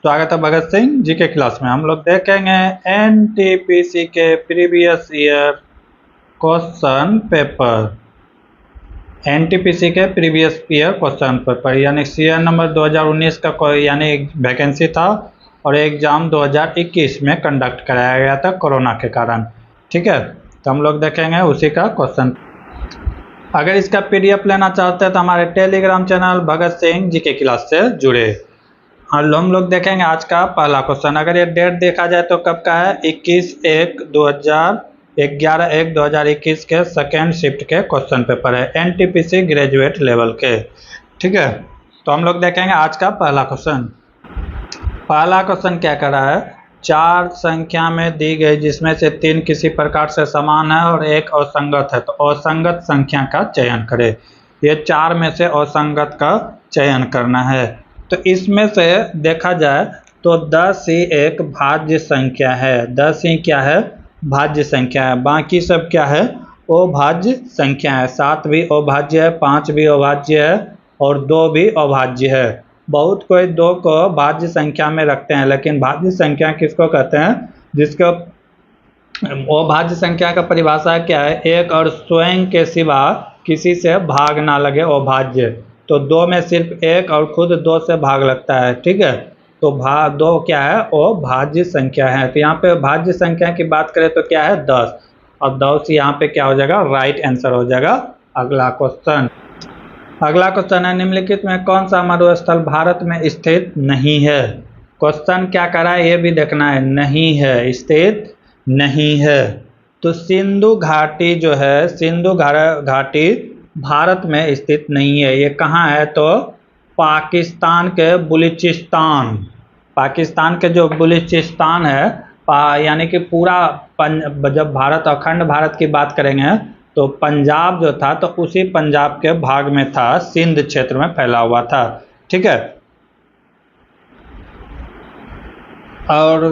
स्वागत है भगत सिंह जी के क्लास में। हम लोग देखेंगे एनटीपीसी के previous year question paper. NTPC के प्रीवियस ईयर क्वेश्चन पेपर यानी सीरियल नंबर 2019 का यानी वैकेंसी था और एग्जाम 2021 में कंडक्ट कराया गया था कोरोना के कारण। ठीक है, तो हम लोग देखेंगे उसी का क्वेश्चन। अगर इसका पीडीएफ लेना चाहते हैं तो हमारे टेलीग्राम चैनल भगत सिंह जी के क्लास से जुड़े। और हम लोग देखेंगे आज का पहला क्वेश्चन। अगर ये डेट देखा जाए तो कब का है, 11/1/2021 के सेकेंड शिफ्ट के क्वेश्चन पेपर है, एनटीपीसी ग्रेजुएट लेवल के। ठीक है, तो हम लोग देखेंगे आज का पहला क्वेश्चन। पहला क्वेश्चन क्या कर रहा है, 4 संख्या में दी गई जिसमें से 3 किसी प्रकार से समान है और एक असंगत है, तो असंगत संख्या का चयन करें। ये 4 में से असंगत का चयन करना है। तो इसमें से देखा जाए तो 10 ही एक भाज्य संख्या है। 10 ही क्या है, भाज्य संख्या है। बाकी सब क्या है, अभाज्य संख्या है। 7 भी अभाज्य है, 5 भी अभाज्य है और 2 भी अभाज्य है। बहुत कोई 2 को भाज्य संख्या में रखते हैं, लेकिन भाज्य संख्या किसको कहते हैं, जिसको अभाज्य संख्या का परिभाषा क्या है, एक और स्वयं के सिवा किसी से भाग ना लगे अभाज्य। तो 2 में सिर्फ एक और खुद 2 से भाग लगता है। ठीक है, तो 2 क्या है, वो भाज्य संख्या है। तो यहाँ पे भाज्य संख्या की बात करें तो क्या है, 10, और 10 यहाँ पे क्या हो जाएगा, राइट आंसर हो जाएगा। अगला क्वेश्चन है, निम्नलिखित में कौन सा मरुस्थल भारत में स्थित नहीं है। क्वेश्चन क्या करा है ये भी देखना है, नहीं है, स्थित नहीं है। तो सिंधु घाटी जो है, सिंधु घाटी भारत में स्थित नहीं है। ये कहाँ है, तो पाकिस्तान के बलूचिस्तान, पाकिस्तान के जो बलूचिस्तान है, यानी कि पूरा जब भारत अखंड भारत की बात करेंगे तो पंजाब जो था तो उसी पंजाब के भाग में था, सिंध क्षेत्र में फैला हुआ था। ठीक है, और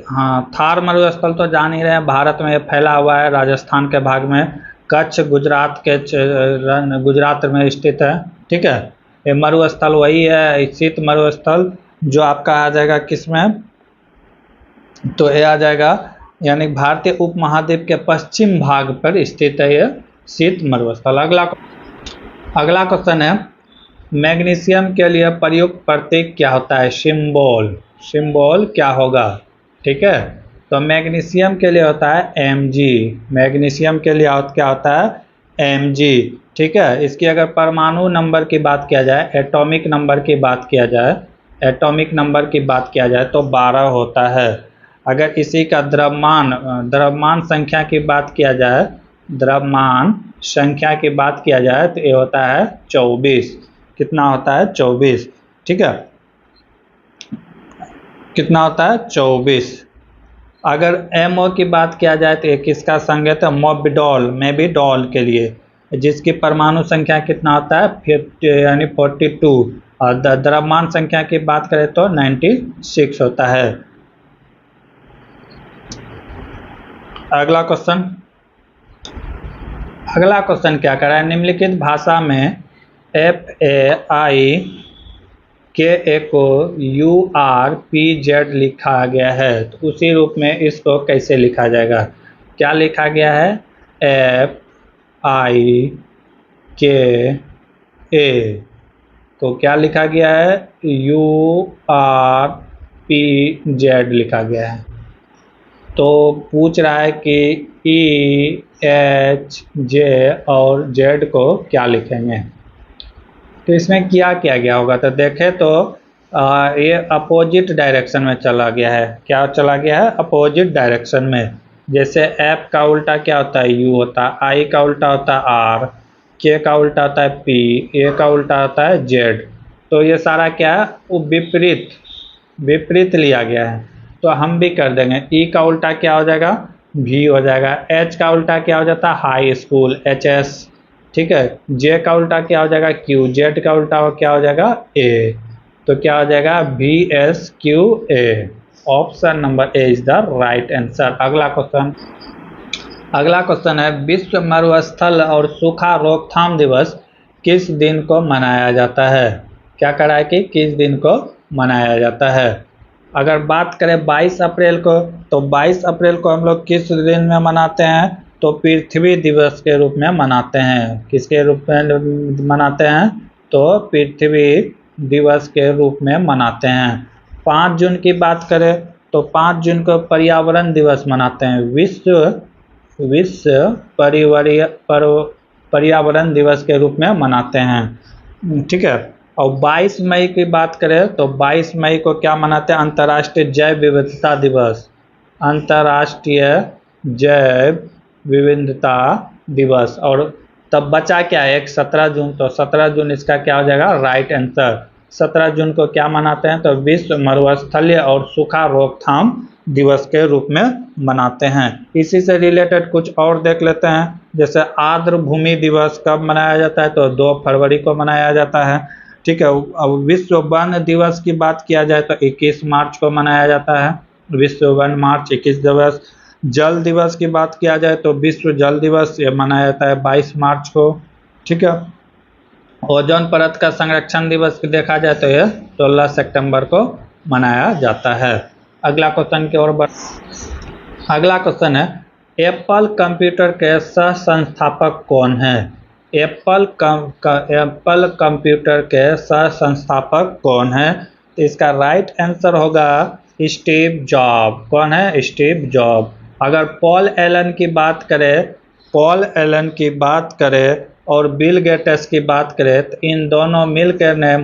हाँ, थार मरुस्थल तो जान ही रहे हैं, भारत में फैला हुआ है, राजस्थान के भाग में। कच्छ गुजरात में स्थित है। ठीक है, ये मरुस्थल वही है, शीत मरुस्थल, जो आपका आ जाएगा किसमें, तो ये आ जाएगा यानी भारतीय उपमहाद्वीप के पश्चिम भाग पर स्थित है ये शीत मरुस्थल। अगला क्वेश्चन है, मैग्नीशियम के लिए प्रयुक्त प्रतीक क्या होता है, सिंबल क्या होगा। ठीक है, तो मैग्नीशियम के लिए होता है Mg, मैग्नीशियम के लिए क्या होता है, Mg। ठीक है, इसकी अगर परमाणु नंबर की बात किया जाए, एटॉमिक नंबर की बात किया जाए तो 12 होता है। अगर इसी का द्रव्यमान संख्या की बात किया जाए, तो ये होता है 24। कितना होता है, 24। ठीक है, कितना होता है, 24। अगर MO की बात किया जाए तो ये किसका संकेत है, मोबिडॉल के लिए, जिसकी परमाणु संख्या कितना होता है, 50 यानी 42, और द्रव्यमान संख्या की बात करें तो 96 होता है। अगला क्वेश्चन क्या कर रहा है, निम्नलिखित भाषा में FAIKA को URPZ लिखा गया है, तो उसी रूप में इसको कैसे लिखा जाएगा, क्या लिखा गया है, FIKA को क्या लिखा गया है, URPZ लिखा गया है। तो पूछ रहा है कि EHJ और Z को क्या लिखेंगे, तो इसमें क्या किया गया होगा, तो देखें तो ये अपोजिट डायरेक्शन में चला गया है। क्या चला गया है, अपोजिट डायरेक्शन में। जैसे F का उल्टा क्या होता है, U होता है, I का उल्टा होता है R, K का उल्टा होता है P, A का उल्टा होता है Z। तो ये सारा क्या है, वो विपरीत लिया गया है। तो हम भी कर देंगे, E का उल्टा क्या हो जाएगा, V हो जाएगा। H का उल्टा क्या हो जाता है, हाई स्कूल, HS। ठीक है, J का उल्टा क्या हो जाएगा, Q, Z का उल्टा क्या हो जाएगा, A। तो क्या हो जाएगा, VSQA। Option number A is the right answer. अगला क्वेश्चन है, विश्व मरुस्थल और सूखा रोकथाम दिवस किस दिन को मनाया जाता है। क्या करा है कि किस दिन को मनाया जाता है, अगर बात करें 22 अप्रैल को, तो 22 अप्रैल को हम लोग किस दिन में मनाते हैं? तो पृथ्वी दिवस के रूप में मनाते हैं। किसके रूप में मनाते हैं? तो पृथ्वी दिवस के रूप में मनाते हैं। 5 जून की बात करें तो 5 जून को पर्यावरण दिवस मनाते हैं। विश्व पर्यावरण दिवस के रूप में मनाते हैं। ठीक है। और 22 मई की बात करें तो 22 मई को क्या मनाते हैं? अंतर्राष्ट्रीय जैव विविधता दिवस। अंतर्राष्ट्रीय जैव विविधता दिवस। और तब बचा क्या है? एक 17 जून। तो 17 जून इसका क्या हो जाएगा? Right answer. 17 जून को क्या मनाते हैं? तो विश्व मरुस्थलीय और सूखा रोकथाम दिवस के रूप में मनाते हैं। इसी से रिलेटेड कुछ और देख लेते हैं। जैसे आर्द्र भूमि दिवस कब मनाया जाता है? तो 2 फरवरी को मनाया जाता है। ठीक है। अब विश्व वन दिवस की बात किया जाए तो 21 मार्च को मनाया जाता है। विश्व वन मार्च 21 दिवस। जल दिवस की बात किया जाए तो विश्व जल दिवस ये मनाया जाता है 22 मार्च को। ठीक है। ओजोन परत का संरक्षण दिवस देखा जाए तो यह 16 सितंबर को मनाया जाता है। अगला क्वेश्चन की ओर अगला क्वेश्चन है, एप्पल कंप्यूटर के सह संस्थापक कौन है? एप्पल कंप्यूटर के सह संस्थापक कौन है? तो इसका राइट आंसर होगा स्टीव जॉब। कौन है? Steve job. अगर पॉल एलन की बात करें और बिल गेट्स की बात करें तो इन दोनों मिलकर ने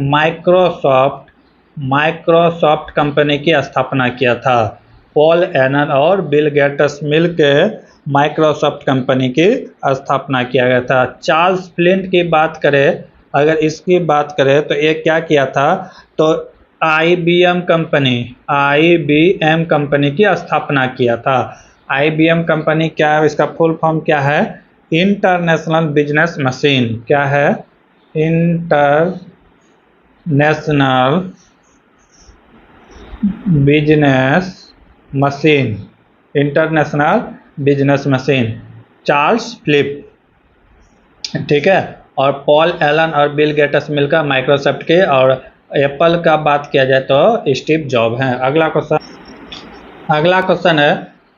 माइक्रोसॉफ्ट कंपनी की स्थापना किया था। पॉल एलन और बिल गेट्स मिलकर माइक्रोसॉफ्ट कंपनी की स्थापना किया गया था। चार्ल्स फ्लिंट की बात करें, अगर इसकी बात करें तो ये क्या किया था? तो IBM कंपनी की स्थापना किया था। IBM कंपनी क्या है? इसका फुल फॉर्म क्या है? International business machine. क्या है? International business machine. Charles flip. ठीक है। और पॉल एलन और बिल गेट्स मिलकर माइक्रोसॉफ्ट के, और एप्पल का बात किया जाए तो स्टीव जॉब हैं। अगला क्वेश्चन है,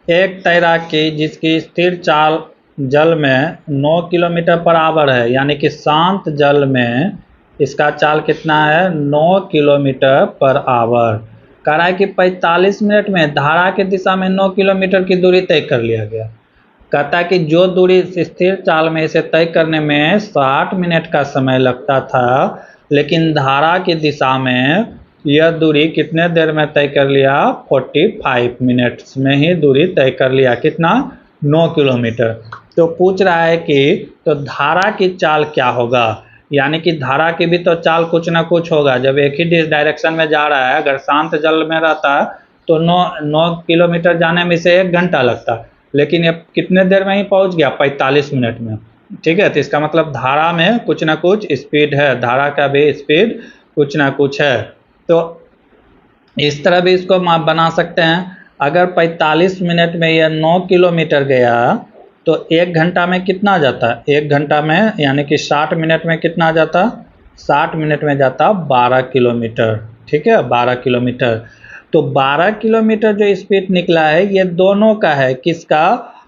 एक तैराकी जिसकी स्थिर चाल जल में 9 किलोमीटर पर आवर है, यानी कि शांत जल में इसका चाल कितना है? 9 किलोमीटर पर आवर। कह रहा है कि 45 मिनट में धारा की दिशा में 9 किलोमीटर की दूरी तय कर लिया गया। कहता है कि जो दूरी स्थिर चाल में इसे तय करने में 60 मिनट का समय लगता था, लेकिन धारा की दिशा में यह दूरी कितने देर में तय कर लिया? 45 मिनट्स में ही दूरी तय कर लिया। कितना? 9 किलोमीटर। तो पूछ रहा है कि तो धारा की चाल क्या होगा? यानी कि धारा की भी तो चाल कुछ ना कुछ होगा। जब एक ही डायरेक्शन में जा रहा है, अगर शांत जल में रहता तो 9 किलोमीटर जाने में इसे 1 घंटा लगता, लेकिन ये कितने देर में ही पहुंच गया? 45 मिनट में। ठीक है। तो इसका मतलब धारा में कुछ ना कुछ स्पीड है, धारा का भी स्पीड कुछ ना कुछ है। तो इस तरह भी इसको बना सकते हैं। अगर 45 मिनट में यह 9 किलोमीटर गया तो 1 घंटा में कितना जाता? 1 घंटा में यानी कि 60 मिनट में कितना जाता? 60 मिनट में जाता 12 किलोमीटर। ठीक है, 12 किलोमीटर। तो 12 किलोमीटर जो स्पीड निकला है ये दोनों का है। किसका?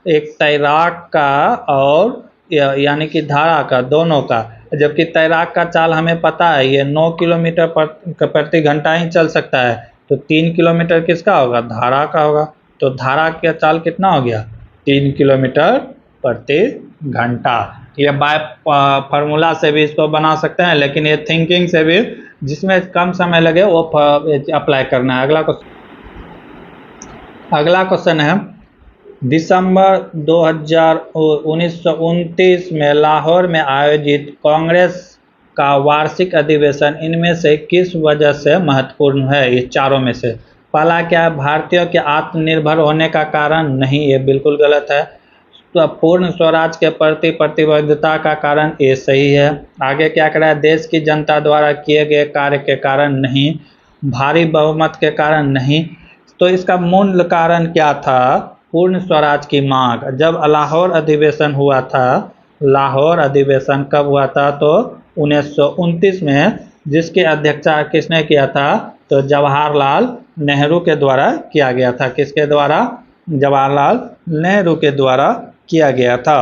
एक तैराक का और यानी कि धारा का, दोनों का। जबकि तैराक का चाल हमें पता है, ये 9 किलोमीटर प्रति घंटा ही चल सकता है। तो 3 किलोमीटर किसका होगा? धारा का होगा। तो धारा का चाल कितना हो गया? 3 किलोमीटर प्रति घंटा। ये बाय फार्मूला से भी इसको बना सकते हैं, लेकिन ये थिंकिंग से भी, जिसमें कम समय लगे वो अप्लाई करना है। अगला क्वेश्चन है, दिसंबर 1929 में लाहौर में आयोजित कांग्रेस का वार्षिक अधिवेशन इनमें से किस वजह से महत्वपूर्ण है? ये चारों में से पहला क्या है? भारतीयों के आत्मनिर्भर होने का कारण? नहीं, ये बिल्कुल गलत है। तो पूर्ण स्वराज के प्रति प्रतिबद्धता का कारण? ये सही है। आगे क्या करा है? देश की जनता द्वारा किए गए कार्य के कारण? नहीं। भारी बहुमत के कारण? नहीं। तो इसका मूल कारण क्या था? पूर्ण स्वराज की मांग। जब लाहौर अधिवेशन हुआ था, लाहौर अधिवेशन कब हुआ था? तो 1929 में, जिसकी अध्यक्षता किसने किया था? तो जवाहरलाल नेहरू के द्वारा किया गया था। किसके द्वारा? जवाहरलाल नेहरू के द्वारा किया गया था।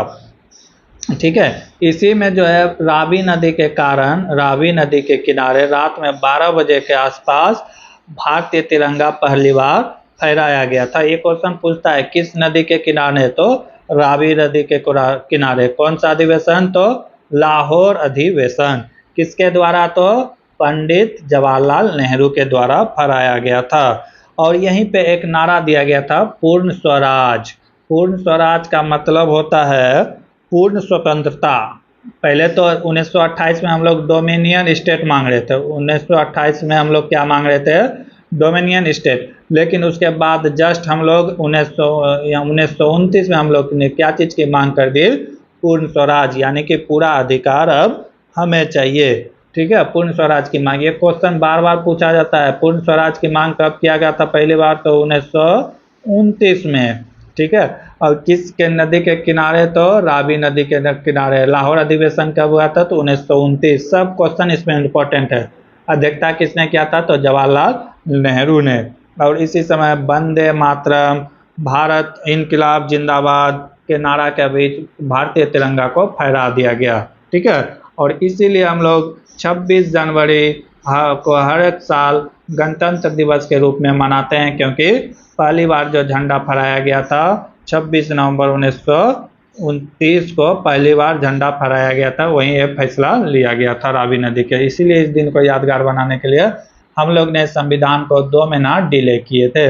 ठीक है, इसी में जो है रावी नदी के कारण, रावी नदी के किनारे रात में 12 बजे के आसपास भारतीय तिरंगा पहली बार फहराया गया था। ये क्वेश्चन पूछता है किस नदी के किनारे? तो रावी नदी के किनारे। कौन सा अधिवेशन? तो लाहौर अधिवेशन। किसके द्वारा? तो पंडित जवाहरलाल नेहरू के द्वारा फहराया गया था। और यहीं पे एक नारा दिया गया था, पूर्ण स्वराज। पूर्ण स्वराज का मतलब होता है पूर्ण स्वतंत्रता। पहले तो 1928 में हम लोग डोमिनियन स्टेट मांग रहे थे। 1928 में हम लोग क्या मांग रहे थे? Dominion state. लेकिन उसके बाद जस्ट हम लोग 1929 में हम लोग ने क्या चीज़ की मांग कर दी? पूर्ण स्वराज, यानी कि पूरा अधिकार अब हमें चाहिए। ठीक है, पूर्ण स्वराज की मांग। ये क्वेश्चन बार बार पूछा जाता है, पूर्ण स्वराज की मांग कब किया गया था पहली बार? तो 1929 में। ठीक है, और किसके नदी के किनारे? तो रावी नदी के किनारे। लाहौर अधिवेशन कब हुआ था? तो 1929। सब क्वेश्चन इसमें इंपॉर्टेंट है। अध्यक्षता किसने किया था? तो जवाहरलाल नेहरू ने। और इसी समय वंदे मातरम, भारत इनकलाब जिंदाबाद के नारा के बीच भारतीय तिरंगा को फहरा दिया गया। ठीक है, और इसीलिए हम लोग 26 जनवरी को हर एक साल गणतंत्र दिवस के रूप में मनाते हैं, क्योंकि पहली बार जो झंडा फहराया गया था 26 नवंबर 1929 को पहली बार झंडा फहराया गया था। वहीं ये फैसला लिया गया था रावी नदी के। इसीलिए इस दिन को यादगार बनाने के लिए हम लोग ने संविधान को 2 महीना डिले किए थे।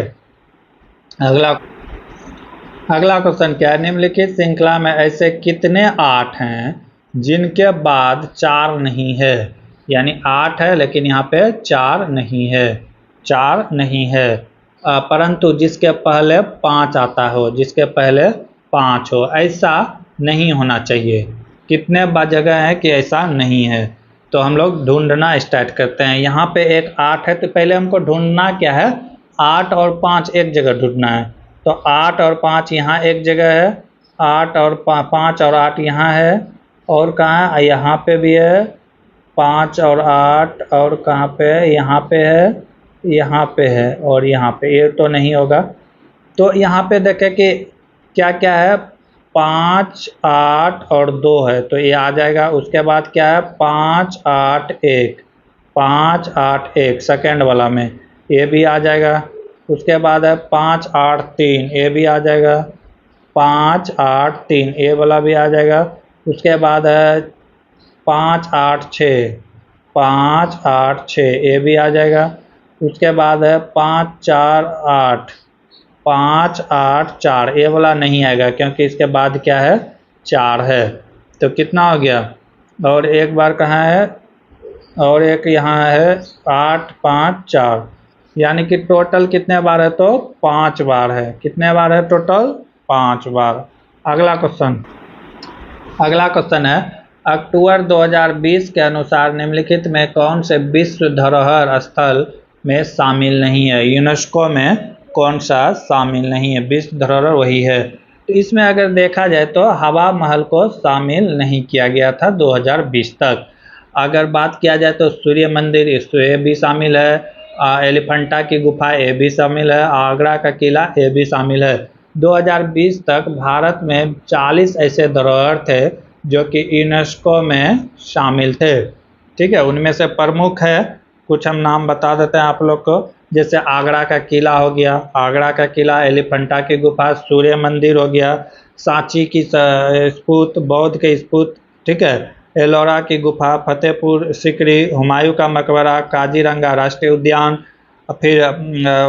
अगला क्वेश्चन क्या है? निम्नलिखित श्रृंखला में ऐसे कितने 8 हैं जिनके बाद 4 नहीं है? यानी 8 है लेकिन यहाँ पे 4 नहीं है। 4 नहीं है, परंतु जिसके पहले 5 आता हो, जिसके पहले 5 हो, ऐसा नहीं होना चाहिए। कितने जगह है कि ऐसा नहीं है? तो हम लोग ढूंढना स्टार्ट करते हैं। यहाँ पे एक 8 है, तो पहले हमको ढूंढना क्या है? 8 और 5 एक जगह ढूंढना है। तो 8 और 5 यहाँ एक जगह है, 8 और 5 और 8 यहाँ है, और कहाँ है? यहाँ पे भी है 5 और 8, और कहाँ पे है? यहाँ पे है, यहाँ पे है, और यहाँ पे। ये तो नहीं होगा। तो यहाँ पे देखें कि क्या क्या है? 5, 8 और 2 है, तो ये आ जाएगा। उसके बाद क्या है? 5, 8, 1, 5, 8, 1 सेकेंड वाला में, ये भी आ जाएगा। उसके बाद है 5, 8, 3, ये भी आ जाएगा। 5, 8, 3 ये वाला भी आ जाएगा। उसके बाद है 5, 8, 6, 5, 8, 6 ये भी आ जाएगा। उसके बाद है 5, 4, 8, 5, 8, 4 ये वाला नहीं आएगा, क्योंकि इसके बाद क्या है? 4 है। तो कितना हो गया? और एक बार कहाँ है? और एक यहाँ है 8, 5, 4, यानी कि टोटल कितने बार है? तो 5 बार है। कितने बार है टोटल? 5 बार। अगला क्वेश्चन है, अक्टूबर 2020 के अनुसार निम्नलिखित में कौन से विश्व धरोहर स्थल में शामिल नहीं है? यूनेस्को में कौन सा शामिल नहीं है? विश्व धरोहर वही है। तो इसमें अगर देखा जाए तो हवा महल को शामिल नहीं किया गया था 2020 तक। अगर बात किया जाए तो सूर्य मंदिर, ये भी शामिल है। एलिफेंटा की गुफा ये भी शामिल है। आगरा का किला ये भी शामिल है। 2020 तक भारत में 40 ऐसे धरोहर थे जो कि यूनेस्को में शामिल थे। ठीक है, उनमें से प्रमुख है, कुछ हम नाम बता देते हैं आप लोग को। जैसे आगरा का किला हो गया, आगरा का किला, एलिफेंटा की गुफा, सूर्य मंदिर हो गया, सांची की स्तूप, बौद्ध के स्तूप, ठीक है, एलोरा की गुफा, फतेहपुर सिकरी, हुमायूं का मकबरा, काजीरंगा राष्ट्रीय उद्यान, फिर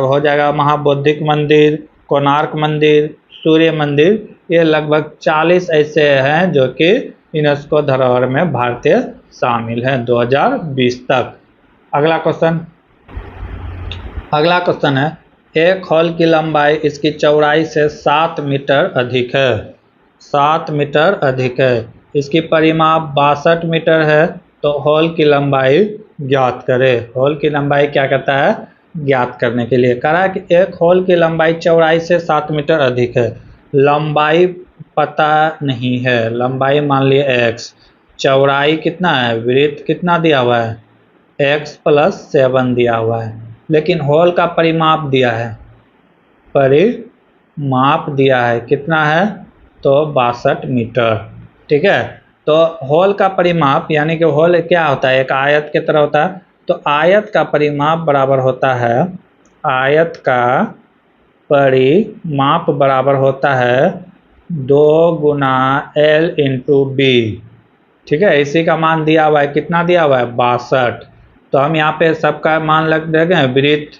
हो जाएगा महाबौद्धिक मंदिर, कोणार्क मंदिर, सूर्य मंदिर। ये लगभग 40 ऐसे हैं जो कि यूनेस्को धरोहर में भारतीय शामिल हैं 2020 तक। अगला क्वेश्चन है, एक हॉल की लंबाई इसकी चौड़ाई से 7 मीटर अधिक है। 7 मीटर अधिक है। इसकी परिमाप 62 मीटर है। तो हॉल की लंबाई ज्ञात करें। हॉल की लंबाई क्या कहता है? ज्ञात करने के लिए कहा कि एक हॉल की लंबाई चौड़ाई से 7 मीटर अधिक है। लंबाई पता नहीं है। लंबाई मान लिए x, चौड़ाई कितना है, विड्थ कितना दिया हुआ है, x + 7 दिया हुआ है। लेकिन होल का परिमाप दिया है, परिमाप दिया है कितना है, तो 62 मीटर। ठीक है, तो होल का परिमाप यानी कि होल क्या होता है, एक आयत की तरह होता है, तो आयत का परिमाप बराबर होता है, आयत का परिमाप बराबर होता है 2 गुना L इंटू बी। ठीक है, इसी का मान दिया हुआ है, कितना दिया हुआ है, 62। तो हम यहाँ पे सबका मान लग देंगे वृत्त।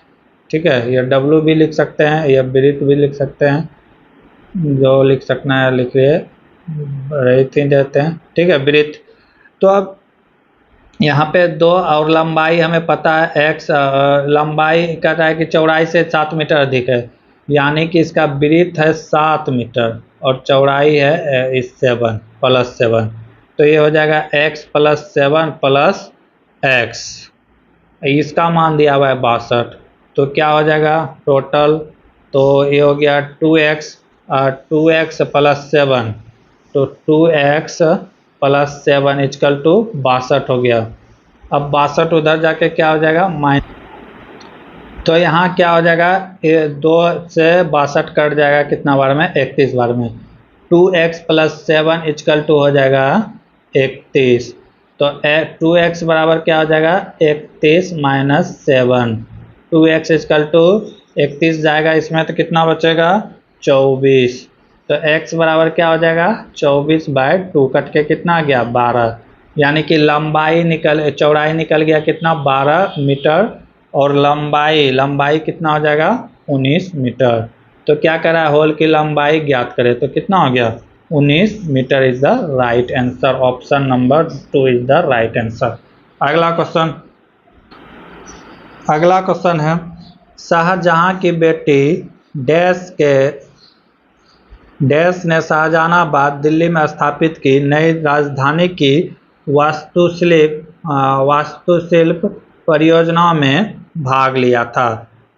ठीक है, ये W भी लिख सकते हैं, ये वृत्त भी लिख सकते हैं, जो लिख सकना है लिखिए, रहित ही देते हैं। ठीक है, वृत्त। तो अब यहाँ पे 2 और लंबाई हमें पता है x, लंबाई कहता है कि चौड़ाई से 7 मीटर अधिक है, यानी कि इसका वृत्त है 7 मीटर और चौड़ाई है इस 7 प्लस 7, तो ये हो जाएगा x प्लस 7 प्लस x, इसका मान दिया हुआ है 62। तो क्या हो जाएगा टोटल, तो ये हो गया 2x, 2x प्लस 7, तो 2x प्लस 7 इक्वल टू 62 हो गया। अब 62 उधर जाके क्या हो जाएगा माइनस, तो यहाँ क्या हो जाएगा, ये 2 से 62 कट जाएगा कितना बार में, 31 बार में। 2x प्लस 7 इक्वल टू हो जाएगा 31, तो 2x बराबर क्या हो जाएगा 31 माइनस 7, 2x इक्वल टू 31 जाएगा इसमें, तो कितना बचेगा 24, तो x बराबर क्या हो जाएगा 24/2, कट के कितना आ गया 12, यानी कि चौड़ाई निकल गया कितना 12 मीटर और लंबाई कितना हो जाएगा 19 मीटर। तो क्या करा, होल की लंबाई ज्ञात करें, तो कितना हो गया 19 metre is the right answer, option number 2 is the right answer. अगला क्वेश्चन है, शाहजहां की बेटी डैश ने शाहजहानाबाद दिल्ली में स्थापित की नई राजधानी की वास्तुशिल्प परियोजना में भाग लिया था।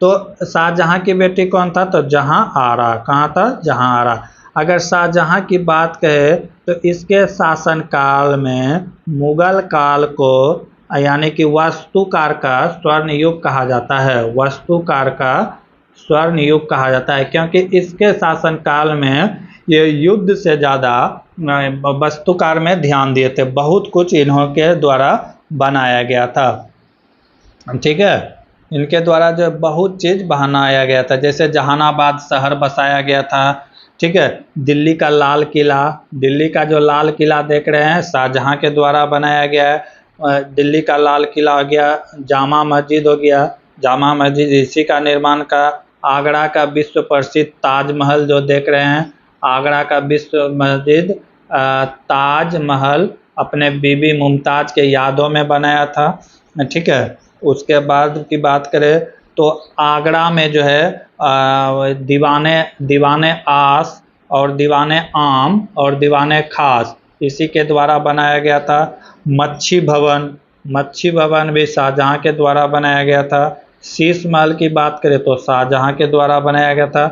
तो शाहजहां की बेटी कौन था, तो जहांआरा, कहाँ था जहांआरा। अगर शाहजहां की बात कहे तो इसके शासनकाल में मुगल काल को यानी कि वास्तुकार का स्वर्ण युग कहा जाता है, वास्तुकार का स्वर्ण युग कहा जाता है, क्योंकि इसके शासनकाल में ये युद्ध से ज़्यादा वास्तुकार में ध्यान दिए थे, बहुत कुछ इन्हों के द्वारा बनाया गया था। ठीक है, इनके द्वारा जो बहुत चीज़ बनाया गया था, जैसे जहानाबाद शहर बसाया गया था। ठीक है, दिल्ली का लाल किला, दिल्ली का जो लाल किला देख रहे हैं शाहजहां के द्वारा बनाया गया है, दिल्ली का लाल किला हो गया, जामा मस्जिद हो गया, जामा मस्जिद इसी का निर्माण का, आगरा का विश्व प्रसिद्ध ताजमहल जो देख रहे हैं, आगरा का विश्व मस्जिद ताजमहल अपने बीबी मुमताज के यादों में बनाया था। ठीक है, उसके बाद की बात करें तो आगरा में जो है दीवाने आस और दीवाने आम और दीवाने खास इसी के द्वारा बनाया गया था। मच्छी भवन भी शाहजहां के द्वारा बनाया गया था। शीश महल की बात करें तो शाहजहां के द्वारा बनाया गया था।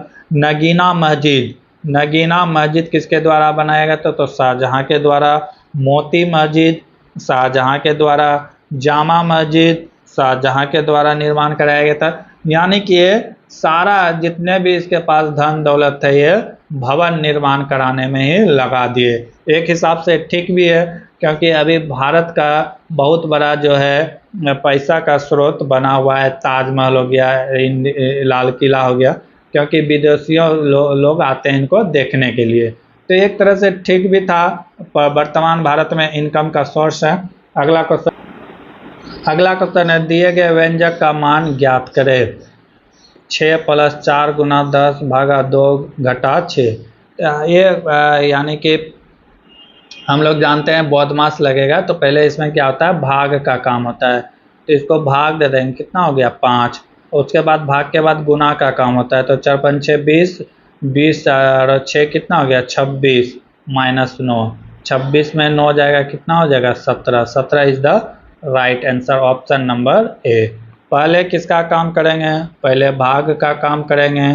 नगीना मस्जिद किसके द्वारा बनाया गया था, तो शाहजहां के द्वारा। मोती मस्जिद शाहजहां के द्वारा। जामा मस्जिद शाहजहां के द्वारा निर्माण कराया गया था। यानी कि ये सारा जितने भी इसके पास धन दौलत है ये भवन निर्माण कराने में ही लगा दिए। एक हिसाब से ठीक भी है, क्योंकि अभी भारत का बहुत बड़ा जो है पैसा का स्रोत बना हुआ है, ताजमहल हो गया, लाल किला हो गया, क्योंकि विदेशियों लोग आते हैं इनको देखने के लिए। तो एक तरह से ठीक भी था, वर्तमान भारत में इनकम का सोर्स है। अगला क्वेश्चन है, दिए गए व्यंजक का मान ज्ञात करें। 6 + 4 × 10 / 2 - 6। ये यानी कि हम लोग जानते हैं बौद्धमास लगेगा तो पहले इसमें क्या होता है, भाग का काम होता है, तो इसको भाग दे देंगे, कितना हो गया 5। उसके बाद भाग के बाद गुना का काम होता है, तो 4 × 5 = 20, 20 और 6 कितना हो गया 26 - 9, 26 में 9 जाएगा कितना हो जाएगा 17, 17 is the right answer, option number A. पहले किसका काम करेंगे, पहले भाग का काम करेंगे,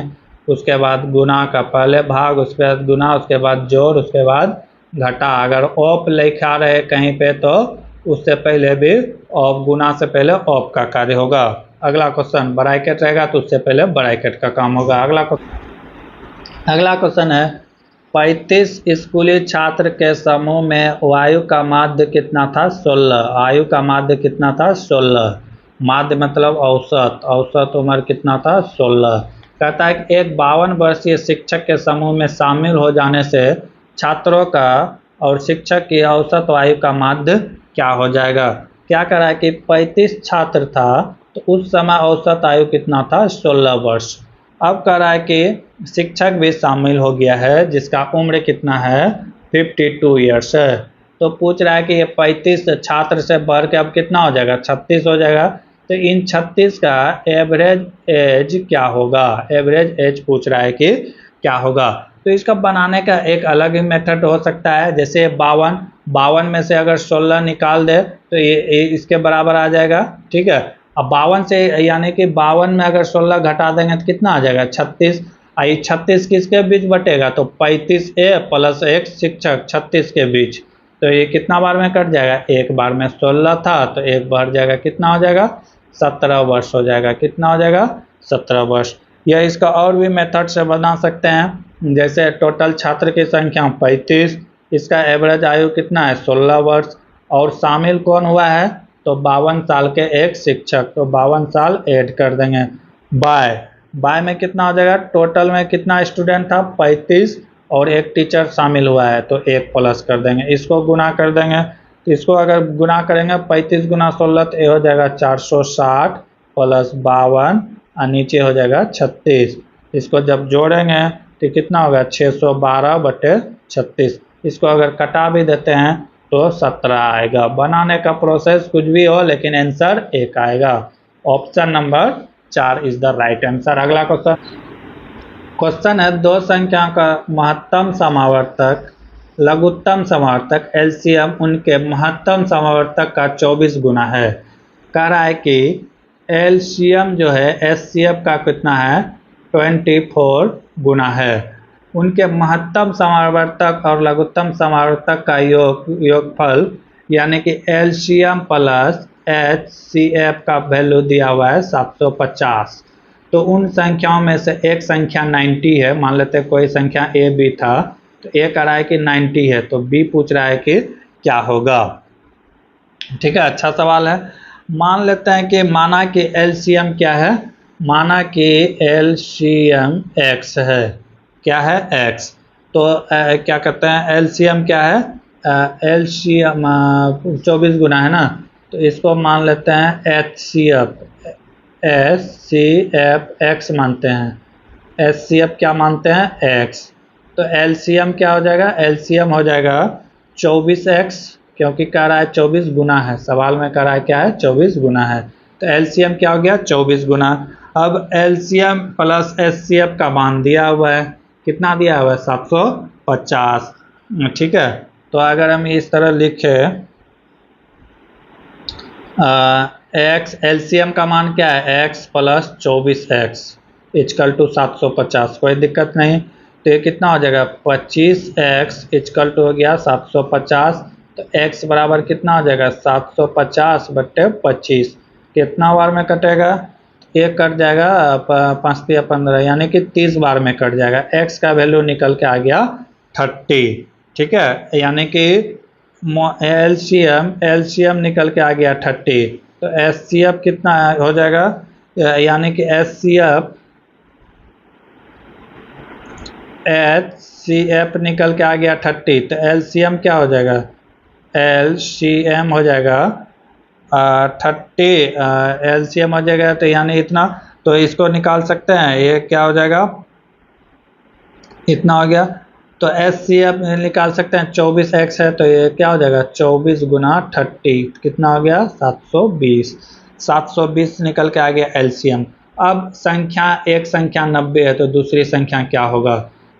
उसके बाद गुना का, पहले भाग उसके बाद गुना उसके बाद जोड़ उसके बाद घटा। अगर ऑप लिखा रहे कहीं पे तो उससे पहले भी ऑप, गुना से पहले ऑप का कार्य होगा। अगला क्वेश्चन ब्रैकेट रहेगा तो उससे पहले ब्रैकेट का काम होगा। अगला क्वेश्चन है 35 स्कूली छात्र के समूह में वायु का माध्य कितना था 16। आयु का माध्य कितना था 16। माध्य मतलब औसत, औसत उम्र कितना था 16। कहता है कि एक 52 वर्षीय शिक्षक के समूह में शामिल हो जाने से छात्रों का और शिक्षक की औसत आयु का माध्य क्या हो जाएगा। क्या कह रहा है कि 35 छात्र था तो उस समय औसत आयु कितना था 16 वर्ष। अब कह रहा है कि शिक्षक भी शामिल हो गया है जिसका उम्र कितना है 52 ईयर्स है। तो पूछ रहा है कि ये 35 छात्र से बढ़ के अब कितना हो जाएगा 36 हो जाएगा। तो इन 36 का एवरेज एज क्या होगा, एवरेज एज पूछ रहा है कि क्या होगा। तो इसका बनाने का एक अलग ही मेथड हो सकता है, जैसे 52 में से अगर 16 निकाल दे तो ये इसके बराबर आ जाएगा। ठीक है, अब 52 से यानी कि 52 में अगर 16 घटा देंगे तो कितना आ जाएगा 36। आई 36 किसके बीच बटेगा तो 35 ए प्लस एक शिक्षक 36 के बीच। तो ये कितना बार में कट जाएगा, एक बार में 16 था तो एक बार जाएगा कितना हो जाएगा 17 वर्ष हो जाएगा। कितना हो जाएगा 17 वर्ष। यह इसका और भी मेथड से बना सकते हैं, जैसे टोटल छात्र की संख्या 35, इसका एवरेज आयु कितना है 16 वर्ष और शामिल कौन हुआ है तो 52 साल के एक शिक्षक, तो 52 साल ऐड कर देंगे। बाय में कितना हो जाएगा, टोटल में कितना स्टूडेंट था 35 और एक टीचर शामिल हुआ है तो एक प्लस कर देंगे। इसको गुना कर देंगे तो इसको अगर गुना करेंगे 35 गुना 16 तो ये हो जाएगा 460 प्लस 52 और नीचे हो जाएगा 36। इसको जब जोड़ेंगे तो कितना होगा 612 बटे 36। इसको अगर कटा भी देते हैं तो 17 आएगा। बनाने का प्रोसेस कुछ भी हो लेकिन आंसर एक आएगा। Option number 4 is the right answer. अगला क्वेश्चन है दो संख्या का महत्तम समावर्तक लघुत्तम समावर्तक एलसीएम उनके महत्तम समावर्तक का 24 गुना है। कह रहा है कि एलसीएम जो है एचसीएफ का कितना है 24 गुना है। उनके महत्तम समावर्तक और लघुत्तम समावर्तक का योगफल यानी कि एलसीएम प्लस एचसीएफ का वैल्यू दिया हुआ है 750। तो उन संख्याओं में से एक संख्या 90 है, मान लेते हैं कोई संख्या ए बी था तो ए कह रहा है कि 90 है तो बी पूछ रहा है कि क्या होगा। ठीक है, अच्छा सवाल है। मान लेते हैं कि माना कि एलसीएम क्या है, माना कि एलसीएम एक्स है। क्या है एक्स। तो क्या करते हैं एलसीएम क्या है एलसीएम 24 गुना है ना, तो इसको मान लेते हैं एचसीएफ एचसीएफ एक्स मानते हैं। एचसीएफ क्या मानते हैं एक्स। तो एलसीएम क्या हो जाएगा, एलसीएम हो जाएगा 24x क्योंकि कह रहा है 24 गुना है, सवाल में कह रहा है क्या है 24 गुना है। तो एलसीएम क्या हो गया 24 गुना। अब एलसीएम प्लस एचसीएफ का मान दिया हुआ है, कितना दिया हुआ है 750। ठीक है, तो अगर हम इस तरह लिखे एक्स एलसीएम का मान क्या है x plus 24x is equal to 750, कोई दिक्कत नहीं। तो ये कितना हो जाएगा 25x इजकल टू हो गया 750। तो x बराबर कितना हो जाएगा 750 बट्टे 25। कितना बार में कटेगा, एक कट जाएगा 5 या 15 यानी कि 30 बार में कट जाएगा। x का वैल्यू निकल के आ गया 30। ठीक है, यानी कि एलसीएम निकल के आ गया 30। तो एचसीएफ कितना हो जाएगा, यानी कि एचसीएफ निकल के आ गया 30। तो एलसीएम क्या हो जाएगा, एलसीएम हो जाएगा 30 एलसीएम हो जाएगा तो यानी इतना। तो इसको निकाल सकते हैं, ये क्या हो जाएगा इतना हो गया। तो एचसीएफ निकाल सकते हैं 24x है तो ये क्या हो जाएगा 24 गुना 30 कितना हो गया 720। 720 निकल के आ गया एलसीएम। अब संख्या एक संख्या 90 है तो दूसरी संख्या क्या होगा।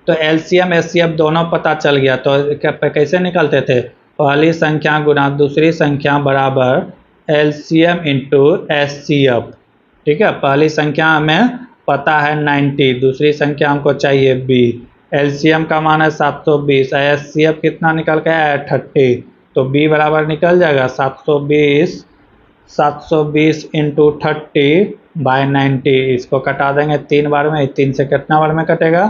तो एलसीएम एचसीएफ दोनों पता चल गया तो कैसे निकलते थे, पहली संख्या गुना दूसरी संख्या बराबर एलसीएम इंटू एचसीएफ। ठीक है, पहली संख्या हमें पता है 90, दूसरी संख्या हमको चाहिए बी। एलसीएम का मान है 720, एचसीएफ कितना निकल के आया 30। तो बी बराबर निकल जाएगा 720 इंटू 30 बाय 90, इसको कटा देंगे 3 बार में, 3 से कितना बार में कटेगा,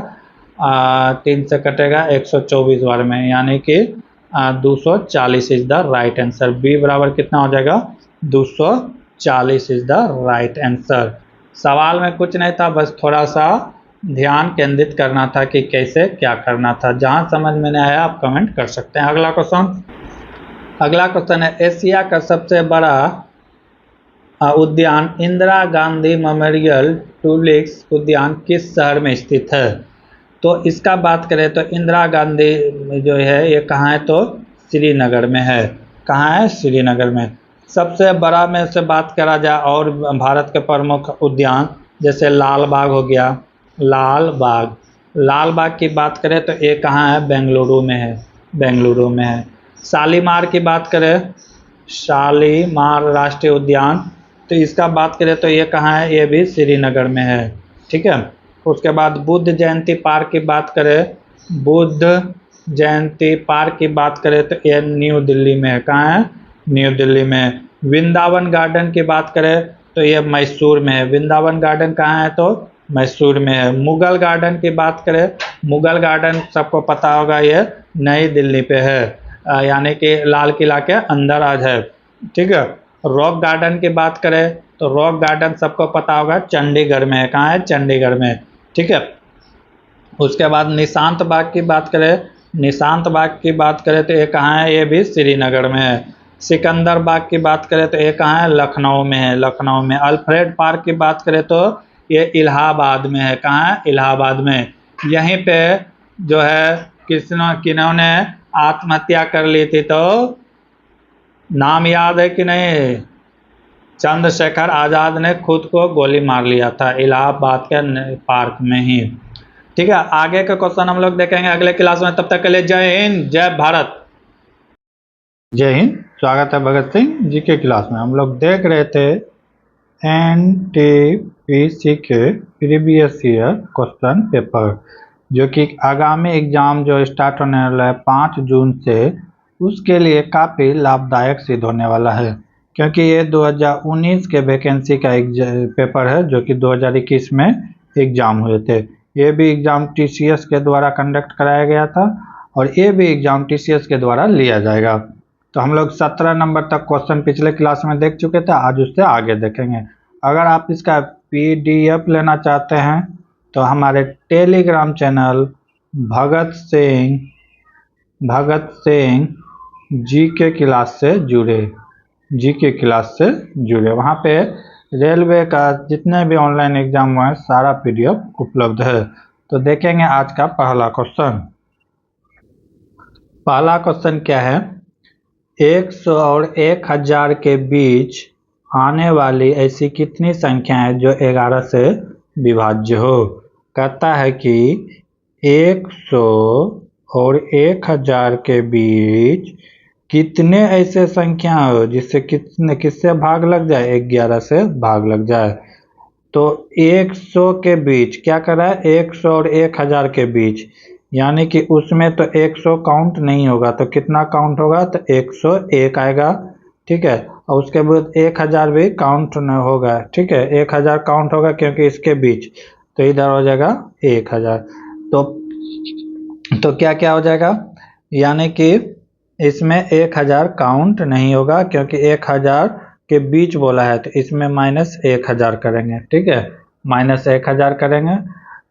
3 से कटेगा 124 बार में, यानी कि 240 is the right answer. B बराबर कितना हो जाएगा, 240 इज द राइट आंसर। सवाल में कुछ नहीं था, बस थोड़ा सा ध्यान केंद्रित करना था कि कैसे क्या करना था। जहां समझ में नहीं आया आप कमेंट कर सकते हैं। अगला क्वेश्चन है, एशिया का सबसे बड़ा उद्यान इंदिरा गांधी मेमोरियल टूलिप्स उद्यान किस शहर में स्थित है। तो इसका बात करें तो इंदिरा गांधी जो है ये कहाँ है, तो श्रीनगर में है। कहाँ है, श्रीनगर में। सबसे बड़ा में से बात करा जाए और भारत के प्रमुख उद्यान, जैसे लाल बाग हो गया, लाल बाग की बात करें तो ये कहाँ है, बेंगलुरु में है, बेंगलुरु में है। शालीमार की बात करें, शालीमार राष्ट्रीय उद्यान, तो इसका बात करें तो ये कहाँ है, ये भी श्रीनगर में है। ठीक है। उसके बाद बुद्ध जयंती पार्क की बात करें, बुद्ध जयंती पार्क की बात करें तो ये न्यू दिल्ली में है। कहाँ है, न्यू दिल्ली में। वृंदावन गार्डन की बात करें तो ये मैसूर में है। वृंदावन गार्डन कहाँ है, तो मैसूर में है। मुगल गार्डन की बात करें, मुगल गार्डन सबको पता होगा ये नई दिल्ली पे है, यानी कि लाल किला के अंदर आज है। ठीक है। रॉक गार्डन की बात करें तो रॉक गार्डन सबको पता होगा चंडीगढ़ में है। कहाँ है, चंडीगढ़ में। ठीक है। उसके बाद निशांत बाग की बात करें, निशांत बाग की बात करें तो ये कहाँ है, ये भी श्रीनगर में है। सिकंदर बाग की बात करें तो ये कहाँ है, लखनऊ में है, लखनऊ में। अल्फ्रेड पार्क की बात करें तो ये इलाहाबाद में है। कहाँ है, इलाहाबाद में। यहीं पे जो है किन्होंने आत्महत्या कर ली थी, तो नाम याद है कि नहीं, चंद्रशेखर आजाद ने खुद को गोली मार लिया था इलाहाबाद के पार्क में ही। ठीक है। आगे का क्वेश्चन हम लोग देखेंगे अगले क्लास में। तब तक के लिए जय हिंद, जय भारत। जय हिंद, स्वागत है भगत सिंह जी के क्लास में। हम लोग देख रहे थे एनटीपीसी के प्रीवियस ईयर क्वेश्चन पेपर, जो कि आगामी एग्जाम जो स्टार्ट होने वाला है 5 जून से, उसके लिए काफ़ी लाभदायक सिद्ध होने वाला है, क्योंकि ये 2019 के वैकेंसी का एक पेपर है जो कि 2021 में एग्ज़ाम हुए थे। ये भी एग्ज़ाम टीसीएस के द्वारा कंडक्ट कराया गया था और ये भी एग्ज़ाम टीसीएस के द्वारा लिया जाएगा। तो हम लोग 17 नंबर तक क्वेश्चन पिछले क्लास में देख चुके थे, आज उससे आगे देखेंगे। अगर आप इसका पीडीएफ लेना चाहते हैं तो हमारे टेलीग्राम चैनल भगत सिंह जी के क्लास से जुड़े, वहाँ पे रेलवे का जितने भी ऑनलाइन एग्जाम हुए हैं सारा पीडीएफ उपलब्ध है। तो देखेंगे आज का पहला क्वेश्चन। पहला क्वेश्चन क्या है, 100 और 1000 के बीच आने वाली ऐसी कितनी संख्या है जो 11 से विभाज्य हो। कहता है कि 100 और 1000 के बीच कितने ऐसे संख्या हो जिससे किससे भाग लग जाए, 11 से भाग लग जाए। तो 100 के बीच क्या कर रहा है, 100 और 1000 के बीच, यानी कि उसमें तो 100 काउंट नहीं होगा, तो कितना काउंट होगा, तो 101 आएगा। ठीक है। और उसके बाद 1000 भी काउंट न होगा। ठीक है। 1000 काउंट होगा क्योंकि इसके बीच, तो इधर हो जाएगा 1000। तो क्या क्या हो जाएगा, यानी कि इसमें 1000 काउंट नहीं होगा क्योंकि 1000 के बीच बोला है, तो इसमें -1000 करेंगे। ठीक है, -1000 करेंगे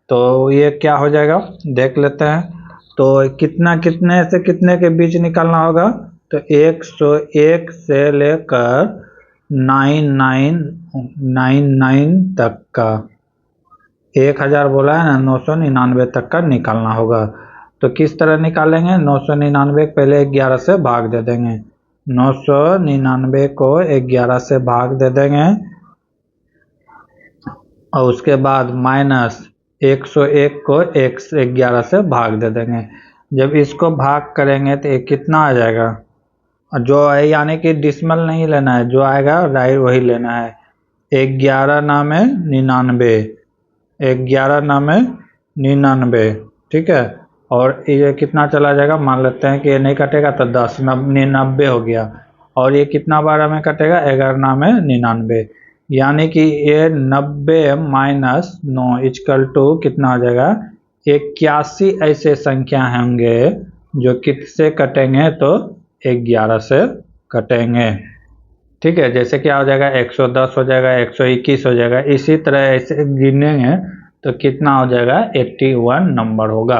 तो ये क्या हो जाएगा देख लेते हैं। तो कितने से कितने के बीच निकालना होगा, तो 101 से लेकर 9999 तक का, 1000 बोला है ना, 999 तक का निकालना होगा। तो किस तरह निकालेंगे, 999 पहले 11 से भाग दे देंगे, 999 को 11 से भाग दे देंगे और उसके बाद -101 को 11 से भाग दे देंगे। जब इसको भाग करेंगे तो ये कितना आ जाएगा, जो है यानी कि डिसिमल नहीं लेना है, जो आएगा राइट वही लेना है। 11 नामे 99, 11 नामे 99। ठीक है। और ये कितना चला जाएगा, मान लेते हैं कि ये नहीं कटेगा तो 10 99 हो गया, और ये कितना बार में कटेगा, 11 नामे 99। यानी कि ये 90 - 9 = कितना हो जाएगा, 81 ऐसे संख्या होंगे जो किससे कटेंगे, तो 11 से कटेंगे। ठीक है, जैसे क्या हो जाएगा, 110 हो जाएगा, 121 हो जाएगा, इसी तरह ऐसे गिनेंगे तो कितना हो जाएगा, 81 नंबर होगा।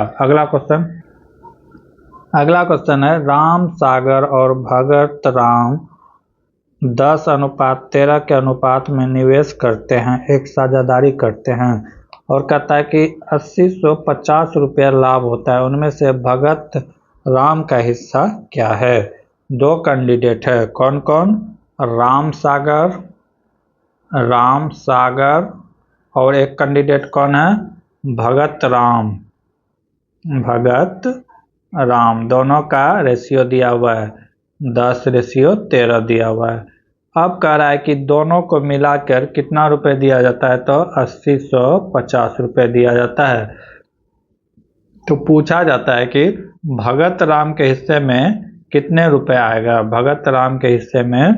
अगला क्वेश्चन है, राम सागर और भगत राम 10:13 के अनुपात में निवेश करते हैं, एक साझेदारी करते हैं, और कहता है कि 8050 रुपया लाभ होता है, उनमें से भगत राम का हिस्सा क्या है। दो कैंडिडेट है, कौन कौन, राम सागर और एक कैंडिडेट कौन है, भगत राम, दोनों का रेशियो दिया हुआ है 10:13 दिया हुआ है। अब कह रहा है कि दोनों को मिलाकर कितना रुपए दिया जाता है, तो 8050 रुपये दिया जाता है। तो पूछा जाता है कि भगत राम के हिस्से में कितने रुपए आएगा, भगत राम के हिस्से में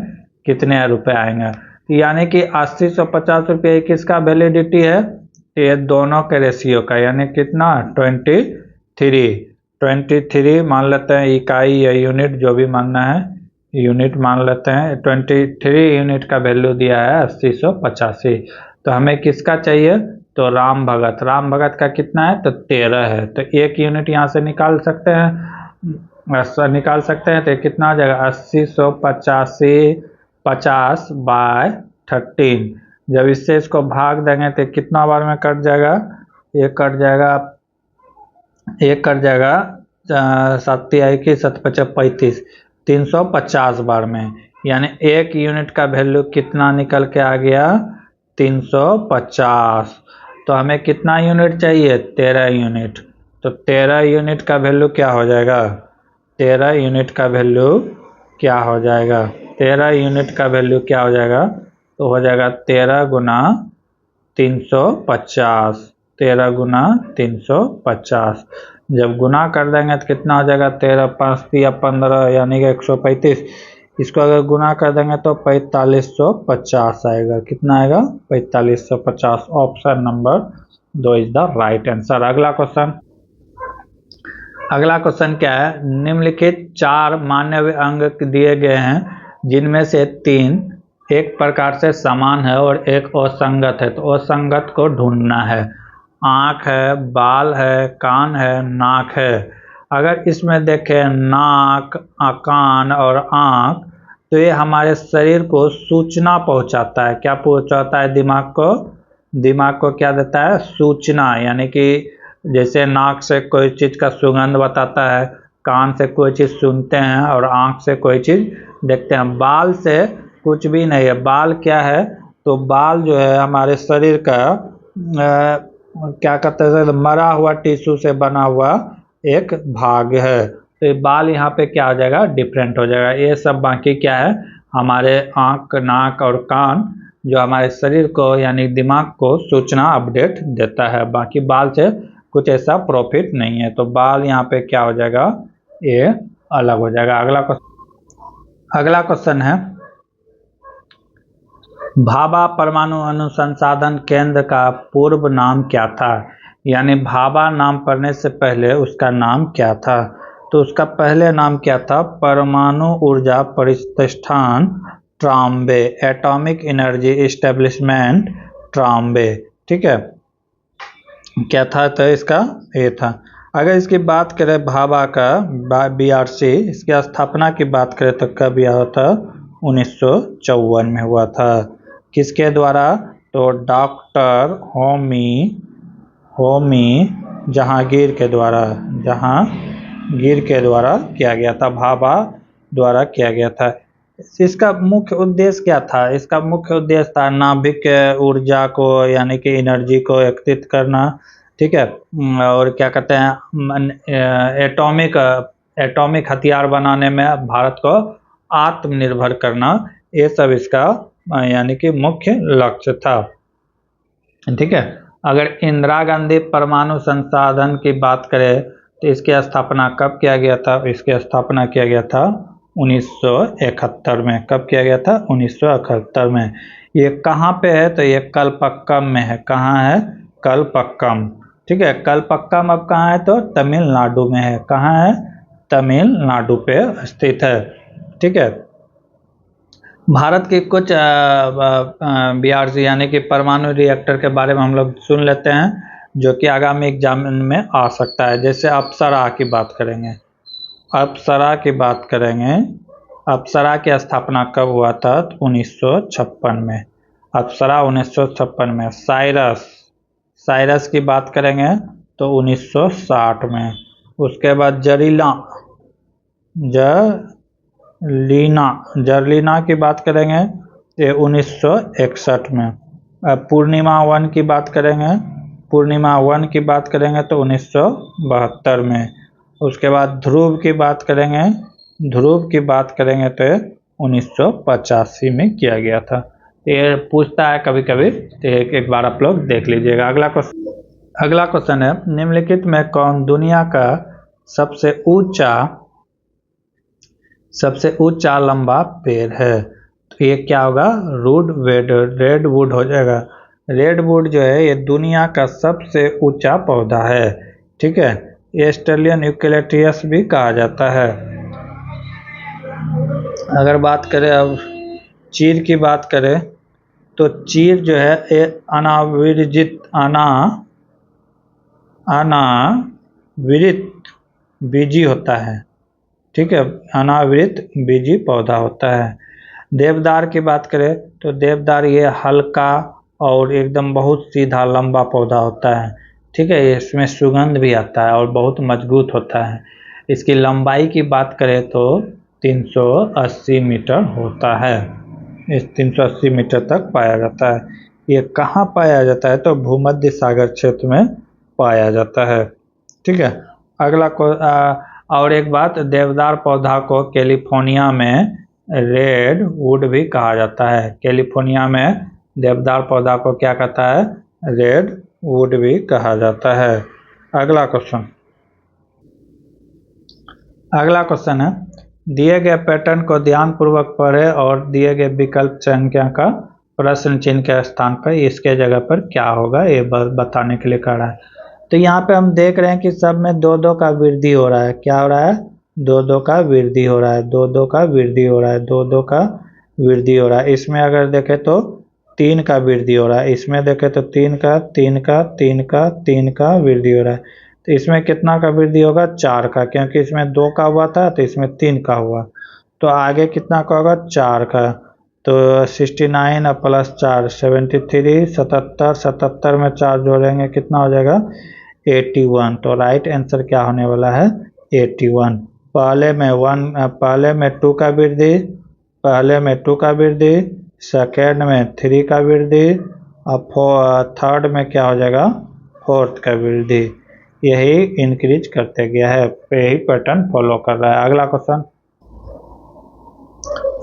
कितने रुपए आएंगे। यानी कि 8050 रुपये किसका वैलिडिटी है, ये दोनों के रेशियो का, यानी कितना 23 मान लेते हैं, इकाई या यूनिट जो भी मानना है, यूनिट मान लेते हैं, 23 यूनिट का वैल्यू दिया है 8085। तो हमें किसका चाहिए, तो राम भगत का कितना है, तो 13 है, तो एक यूनिट यहाँ से निकाल सकते हैं, तो कितना आ जाएगा, 8085 50/13। जब इससे इसको भाग देंगे तो कितना बार में कट जाएगा, ये कट जाएगा 7×3 = 350 बार में, यानी एक यूनिट का वैल्यू कितना निकल के आ गया, 350। तो हमें कितना यूनिट चाहिए, 13 यूनिट। तो 13 यूनिट का वैल्यू क्या हो जाएगा, 13 यूनिट का वैल्यू क्या हो जाएगा, 13 यूनिट का वैल्यू क्या हो जाएगा, तो हो जाएगा 13 × 350, 13 × 350। जब गुना कर देंगे तो कितना हो जाएगा, 13×5 = 15, यानी कि 135। इसको अगर गुना कर देंगे तो 4550 आएगा, कितना आएगा, 4550। Option number 2 is the right answer. अगला क्वेश्चन क्या है, निम्नलिखित 4 मानवीय अंग दिए गए हैं, जिनमें से 3 एक प्रकार से समान है और एक असंगत है, तो असंगत को ढूंढना है। आँख है, बाल है, कान है, नाक है। अगर इसमें देखें नाक, कान और आँख, तो ये हमारे शरीर को सूचना पहुंचाता है, क्या पहुंचाता है, दिमाग को क्या देता है, सूचना। यानी कि जैसे नाक से कोई चीज़ का सुगंध बताता है, कान से कोई चीज़ सुनते हैं, और आँख से कोई चीज़ देखते हैं। बाल से कुछ भी नहीं है, बाल क्या है, तो बाल जो है हमारे शरीर का क्या कहते हैं, मरा हुआ टिश्यू से बना हुआ एक भाग है। तो ये बाल यहाँ पे क्या हो जाएगा, डिफरेंट हो जाएगा। ये सब बाकी क्या है, हमारे आँख, नाक और कान जो हमारे शरीर को यानी दिमाग को सूचना अपडेट देता है। बाकी बाल से कुछ ऐसा प्रॉफिट नहीं है, तो बाल यहाँ पे क्या हो जाएगा, ये अलग हो जाएगा। अगला क्वेश्चन है, भाभा परमाणु अनुसंधान केंद्र का पूर्व नाम क्या था। यानी भाभा नाम पढ़ने से पहले उसका नाम क्या था, तो उसका पहले नाम क्या था, परमाणु ऊर्जा प्रतिष्ठान Trombay, atomic energy establishment Trombay. ठीक है, क्या था, तो इसका ये था। अगर इसकी बात करें भाभा का BRC, इसकी स्थापना की बात करें तो कब यह था, 1954 में हुआ था। किसके द्वारा, तो डॉक्टर होमी जहांगीर के द्वारा किया गया था, भाभा द्वारा किया गया था। इसका मुख्य उद्देश्य क्या था, इसका मुख्य उद्देश्य था नाभिक ऊर्जा को यानी कि एनर्जी को एकत्रित करना। ठीक है, और क्या कहते हैं, एटॉमिक हथियार बनाने में भारत को आत्मनिर्भर करना, ये सब इसका यानी कि मुख्य लक्ष्य था। ठीक है, अगर इंदिरा गांधी परमाणु संसाधन की बात करें तो इसकी स्थापना कब किया गया था, इसकी स्थापना किया गया था 1971 में। कब किया गया था? 1971 में। ये कहाँ पे है? तो ये कलपक्कम में है। कहाँ है? कलपक्कम। ठीक है, कलपक्कम अब कहाँ है? तो तमिलनाडु में है। कहाँ है? तमिलनाडु पे स्थित है। ठीक है, भारत की कुछ BRC यानी कि परमाणु रिएक्टर के बारे में हम लोग सुन लेते हैं, जो कि आगामी एग्जाम में आ सकता है। जैसे अप्सरा की बात करेंगे। अप्सरा की बात करेंगे। अप्सरा की स्थापना कब हुआ था? तो 1956 में। अप्सरा 1956 में। साइरस की बात करेंगे तो 1960 में। उसके बाद जर्लिना की बात करेंगे ये 1961 में। पूर्णिमा 1 की बात करेंगे। पूर्णिमा 1 की बात करेंगे तो 1972 में। उसके बाद ध्रुव की बात करेंगे। ध्रुव की बात करेंगे तो 1985 में किया गया था। ये पूछता है कभी कभी, तो एक बार आप लोग देख लीजिएगा। अगला क्वेश्चन है, निम्नलिखित में कौन दुनिया का सबसे ऊंचा लंबा पेड़ है? तो ये क्या होगा? रेडवुड हो जाएगा। रेडवुड जो है ये दुनिया का सबसे ऊंचा पौधा है। ठीक है, ये ऑस्ट्रेलियन यूकेलिप्टस भी कहा जाता है। अगर बात करें अब चीड़ की बात करें तो चीड़ जो है ये अनावृत बीजी होता है। ठीक है, अनावृत बीजी पौधा होता है। देवदार की बात करें तो देवदार ये हल्का और एकदम बहुत सीधा लंबा पौधा होता है। ठीक है, इसमें सुगंध भी आता है और बहुत मजबूत होता है। इसकी लंबाई की बात करें तो 380 मीटर होता है। इस 380 मीटर तक पाया जाता है। ये कहाँ पाया जाता है? तो भूमध्य सागर क्षेत्र में पाया जाता है। ठीक है, अगला और एक बात, देवदार पौधा को कैलिफोर्निया में रेड वुड भी कहा जाता है। कैलिफोर्निया में देवदार पौधा को क्या कहता है? रेड वुड भी कहा जाता है। अगला क्वेश्चन है, दिए गए पैटर्न को ध्यानपूर्वक पढ़े और दिए गए विकल्प संख्या का प्रश्न चिन्ह के स्थान पर इसके जगह पर क्या होगा ये बताने के लिए कह रहा है। तो यहाँ पे हम देख रहे हैं कि सब में 2-2 का वृद्धि हो रहा है। क्या हो रहा है? 2-2 का वृद्धि हो रहा है। 2-2 का वृद्धि हो रहा है। 2-2 का वृद्धि हो रहा है। इसमें अगर देखें तो 3 का वृद्धि हो रहा है। इसमें देखें तो 3 का 3 का 3 का 3 का वृद्धि हो रहा है। तो इसमें कितना का वृद्धि होगा? 4 का, क्योंकि इसमें 2 का हुआ था तो इसमें 3 का हुआ। तो आगे कितना का होगा? 4 का। तो 69 प्लस 4 73, 77, 77 में 4 जोड़ेंगे कितना हो जाएगा? 81। तो राइट आंसर क्या होने वाला है? 81। पहले में 2 का वृद्धि, सेकेंड में 3 का वृद्धि और थर्ड में क्या हो जाएगा? 4th का वृद्धि। यही इंक्रीज करते गया है, यही पैटर्न फॉलो कर रहा है।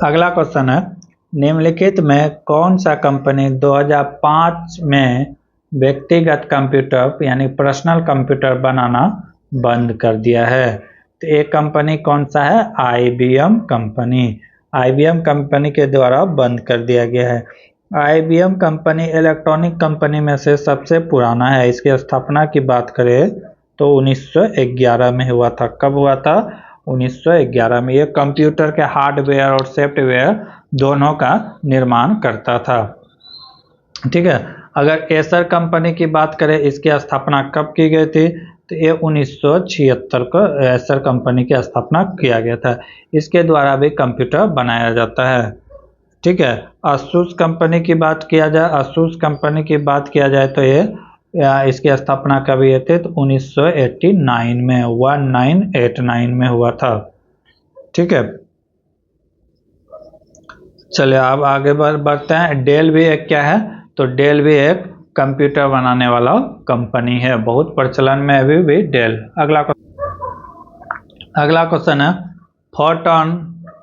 अगला क्वेश्चन है, निम्नलिखित में कौन सा कंपनी 2005 में व्यक्तिगत कंप्यूटर यानी पर्सनल कंप्यूटर बनाना बंद कर दिया है? तो एक कंपनी कौन सा है? IBM company. IBM कंपनी के द्वारा बंद कर दिया गया है। IBM कंपनी इलेक्ट्रॉनिक कंपनी में से सबसे पुराना है। इसकी स्थापना की बात करें तो 1911 में हुआ था। कब हुआ था? 1911 में। ये कंप्यूटर के हार्डवेयर और सॉफ्टवेयर दोनों का निर्माण करता था। ठीक है, अगर एसर कंपनी की बात करें, इसकी स्थापना कब की गई थी? तो ये 1976 को एसर कंपनी की स्थापना किया गया था। इसके द्वारा भी कंप्यूटर बनाया जाता है। ठीक है, ASUS कंपनी की बात किया जाए तो ये इसकी स्थापना कब हुई थी? तो 1989 में, 1989 में हुआ था। ठीक है, चलिए अब आगे बढ़ते हैं। डेल भी एक क्या है? तो डेल भी एक कंप्यूटर बनाने वाला कंपनी है, बहुत प्रचलन में अभी भी डेल। अगला क्वेश्चन है, फोटॉन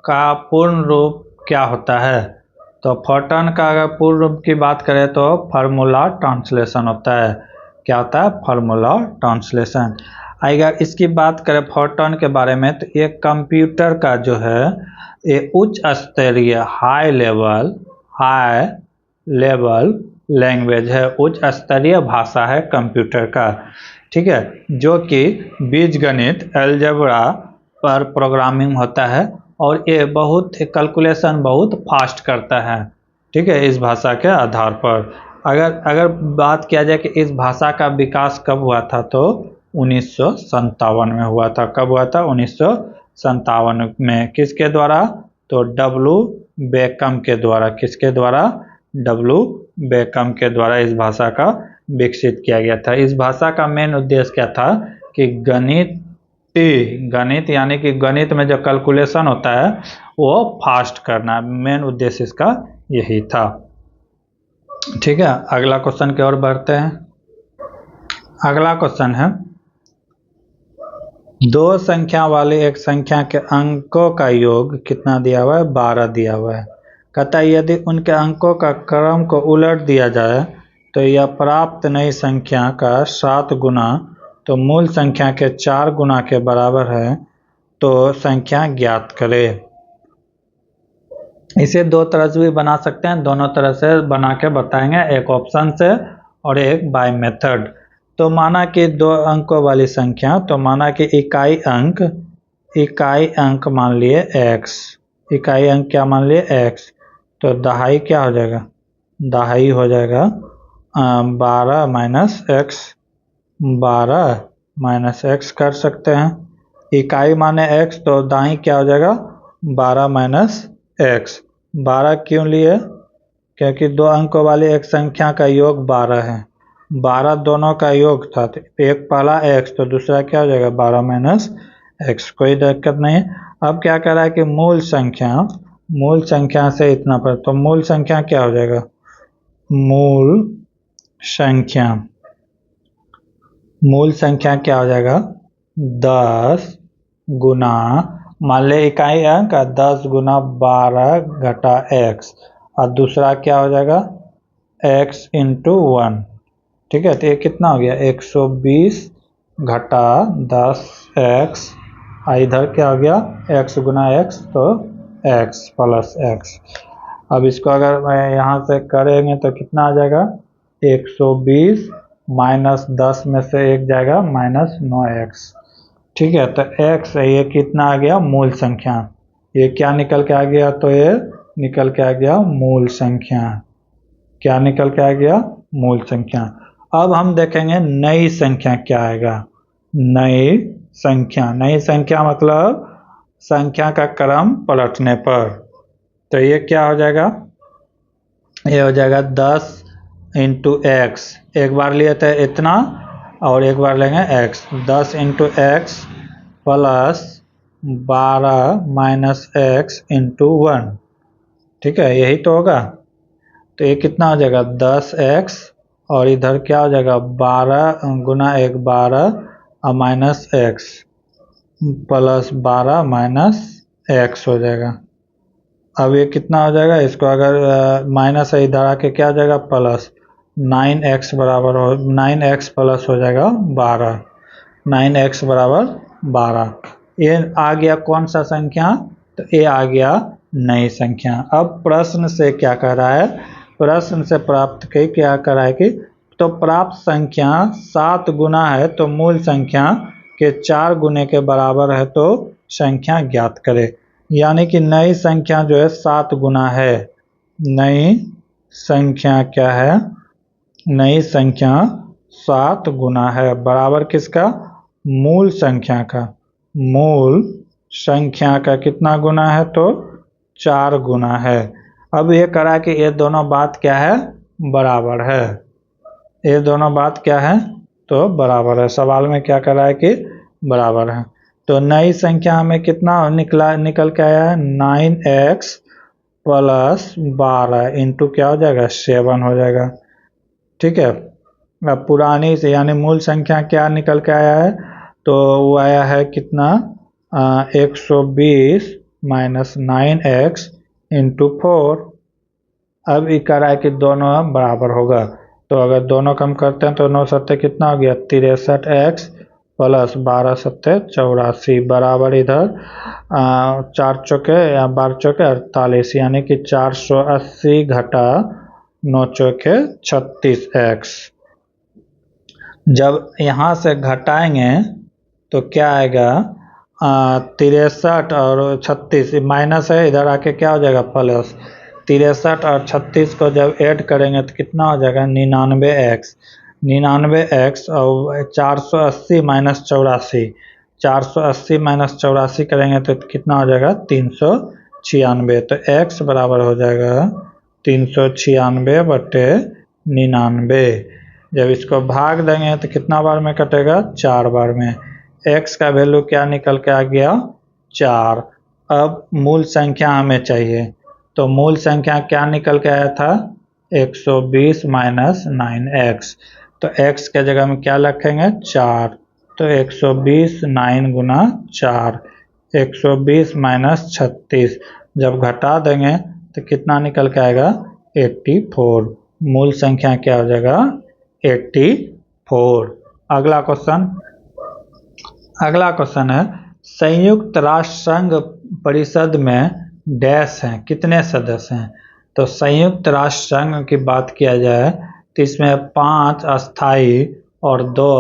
का पूर्ण रूप क्या होता है? तो फोटॉन का अगर पूर्ण रूप की बात करें तो फार्मूला ट्रांसलेशन होता है। क्या होता है? Formula translation. अगर इसकी बात करें फोरट्रान के बारे में, तो ये कंप्यूटर का जो है ये उच्च स्तरीय हाई लेवल लैंग्वेज है, उच्च स्तरीय भाषा है कंप्यूटर का, ठीक है, जो कि बीजगणित अलजेब्रा पर प्रोग्रामिंग होता है और ये बहुत कैलकुलेशन बहुत फास्ट करता है, ठीक है, इस भाषा के आधार पर। अगर बात किया जाए कि इस भाषा का विकास कब हुआ था, तो 1957 में हुआ था। कब हुआ था? 1957 में। किसके द्वारा? तो डब्लू बेकम के द्वारा। किसके द्वारा? डब्लू बेकम के द्वारा इस भाषा का विकसित किया गया था। इस भाषा का मेन उद्देश्य क्या था कि गणित यानी कि गणित में जो कैलकुलेशन होता है वो फास्ट करना, मेन उद्देश्य इसका यही था, ठीक है। अगला क्वेश्चन की ओर बढ़ते हैं। अगला क्वेश्चन है, दो संख्या वाली एक संख्या के अंकों का योग कितना दिया हुआ है? 12 दिया हुआ है। कहता है यदि उनके अंकों का क्रम को उलट दिया जाए तो यह प्राप्त नई संख्या का 7 गुना तो मूल संख्या के 4 गुना के बराबर है, तो संख्या ज्ञात करे। इसे दो तरह से भी बना सकते हैं, दोनों तरह से बना के बताएंगे, एक ऑप्शन से और एक बाय मेथड। तो माना कि 2 अंकों वाली संख्या, तो माना कि इकाई अंक मान लिए x, इकाई अंक क्या मान लिए? x, तो दहाई क्या हो जाएगा? दहाई हो जाएगा 12 माइनस एक्स, 12 माइनस एक्स कर सकते हैं। इकाई माने x, तो दाई क्या हो जाएगा? 12 माइनस एक्स। 12 क्यों लिए? क्योंकि 2 अंकों वाली एक संख्या का योग 12 है, 12 दोनों का योग था, तो एक पहला x तो दूसरा क्या हो जाएगा? 12 माइनस एक्स। कोई दिक्कत नहीं है। अब क्या कर रहा है कि मूल संख्या से इतना पर, तो मूल संख्या क्या हो जाएगा? मूल संख्या क्या हो जाएगा? 10 गुना, मान ले इकाई अंक 10 गुना 12 घटा x, और दूसरा क्या हो जाएगा? x इंटू 1, ठीक है। तो ये कितना हो गया? 120 घटा 10x, इधर क्या हो गया? x गुना x, तो x प्लस x। अब इसको अगर यहाँ से करेंगे तो कितना आ जाएगा? 120 माइनस 10 में से 1 जाएगा माइनस 9x, ठीक है। तो x है, ये कितना आ गया? मूल संख्या। ये क्या निकल के आ गया? तो ये निकल के आ गया मूल संख्या। क्या निकल के आ गया? मूल संख्या। अब हम देखेंगे नई संख्या क्या आएगा। नई संख्या मतलब संख्या का क्रम पलटने पर, तो ये क्या हो जाएगा? ये हो जाएगा 10 इंटू एक्स, एक बार लिए थे इतना और एक बार लेंगे x, 10 into x plus 12 minus x into 1, ठीक है, यही तो होगा। तो ये कितना हो जाएगा? 10x और इधर क्या हो जाएगा? 12 गुना 1 12 और minus x plus 12 minus x हो जाएगा। अब ये कितना हो जाएगा? इसको अगर माइनस है इधर आके क्या हो जाएगा? प्लस 9x बराबर हो 9x प्लस हो जाएगा 12, 9x बराबर 12। ये आ गया कौन सा संख्या? तो ये आ गया नई संख्या। अब प्रश्न से क्या कर रहा है? प्रश्न से प्राप्त के क्या कर रहा है कि तो प्राप्त संख्या 7 गुना है तो मूल संख्या के 4 गुने के बराबर है, तो संख्या ज्ञात करे। यानी कि नई संख्या जो है 7 गुना है। नई संख्या क्या है? नई संख्या 7 गुना है, बराबर किसका? मूल संख्या का। मूल संख्या का कितना गुना है? तो 4 गुना है। अब ये करा कि ये दोनों बात क्या है? बराबर है। ये दोनों बात क्या है? तो बराबर है। सवाल में क्या करा है कि बराबर है। तो नई संख्या हमें कितना निकल के आया है? 9x प्लस 12 इंटू क्या हो जाएगा? 7 हो जाएगा, ठीक है। अब पुरानी से यानी मूल संख्या क्या निकल के आया है? तो वो आया है कितना? 120 माइनस 9x इंटू 4। अब ये कह रहा है कि दोनों बराबर होगा, तो अगर दोनों कम करते हैं तो 9 सत्ते कितना हो गया? 63x प्लस 12 सत्ते 84 बराबर इधर 4 चौके या 12 चौके 48, यानी कि 480 घटा 9 चौके 36x। जब यहाँ से घटाएंगे तो क्या आएगा, 63 और 36 माइनस है, इधर आके क्या हो जाएगा प्लस। 63 और 36 को जब ऐड करेंगे तो कितना हो जाएगा 99x। 99x और 480 माइनस 84, 480 माइनस 84 करेंगे तो कितना हो जाएगा 396। तो x बराबर हो जाएगा 396 बटे 99। जब इसको भाग देंगे तो कितना बार में कटेगा, 4 बार में। x का वैल्यू क्या निकल के आ गया, 4। अब मूल संख्या हमें चाहिए, तो मूल संख्या क्या निकल के आया था, 120 माइनस 9x। तो x के जगह में क्या रखेंगे, 4। तो 120 9 गुना 4, 120 माइनस 36 जब घटा देंगे तो कितना निकल के आएगा, 84। मूल संख्या क्या हो जाएगा, 84। अगला क्वेश्चन है, संयुक्त राष्ट्र संघ परिषद में डैश हैं, कितने सदस्य हैं। तो संयुक्त राष्ट्र संघ की बात किया जाए तो इसमें 5 अस्थाई और 2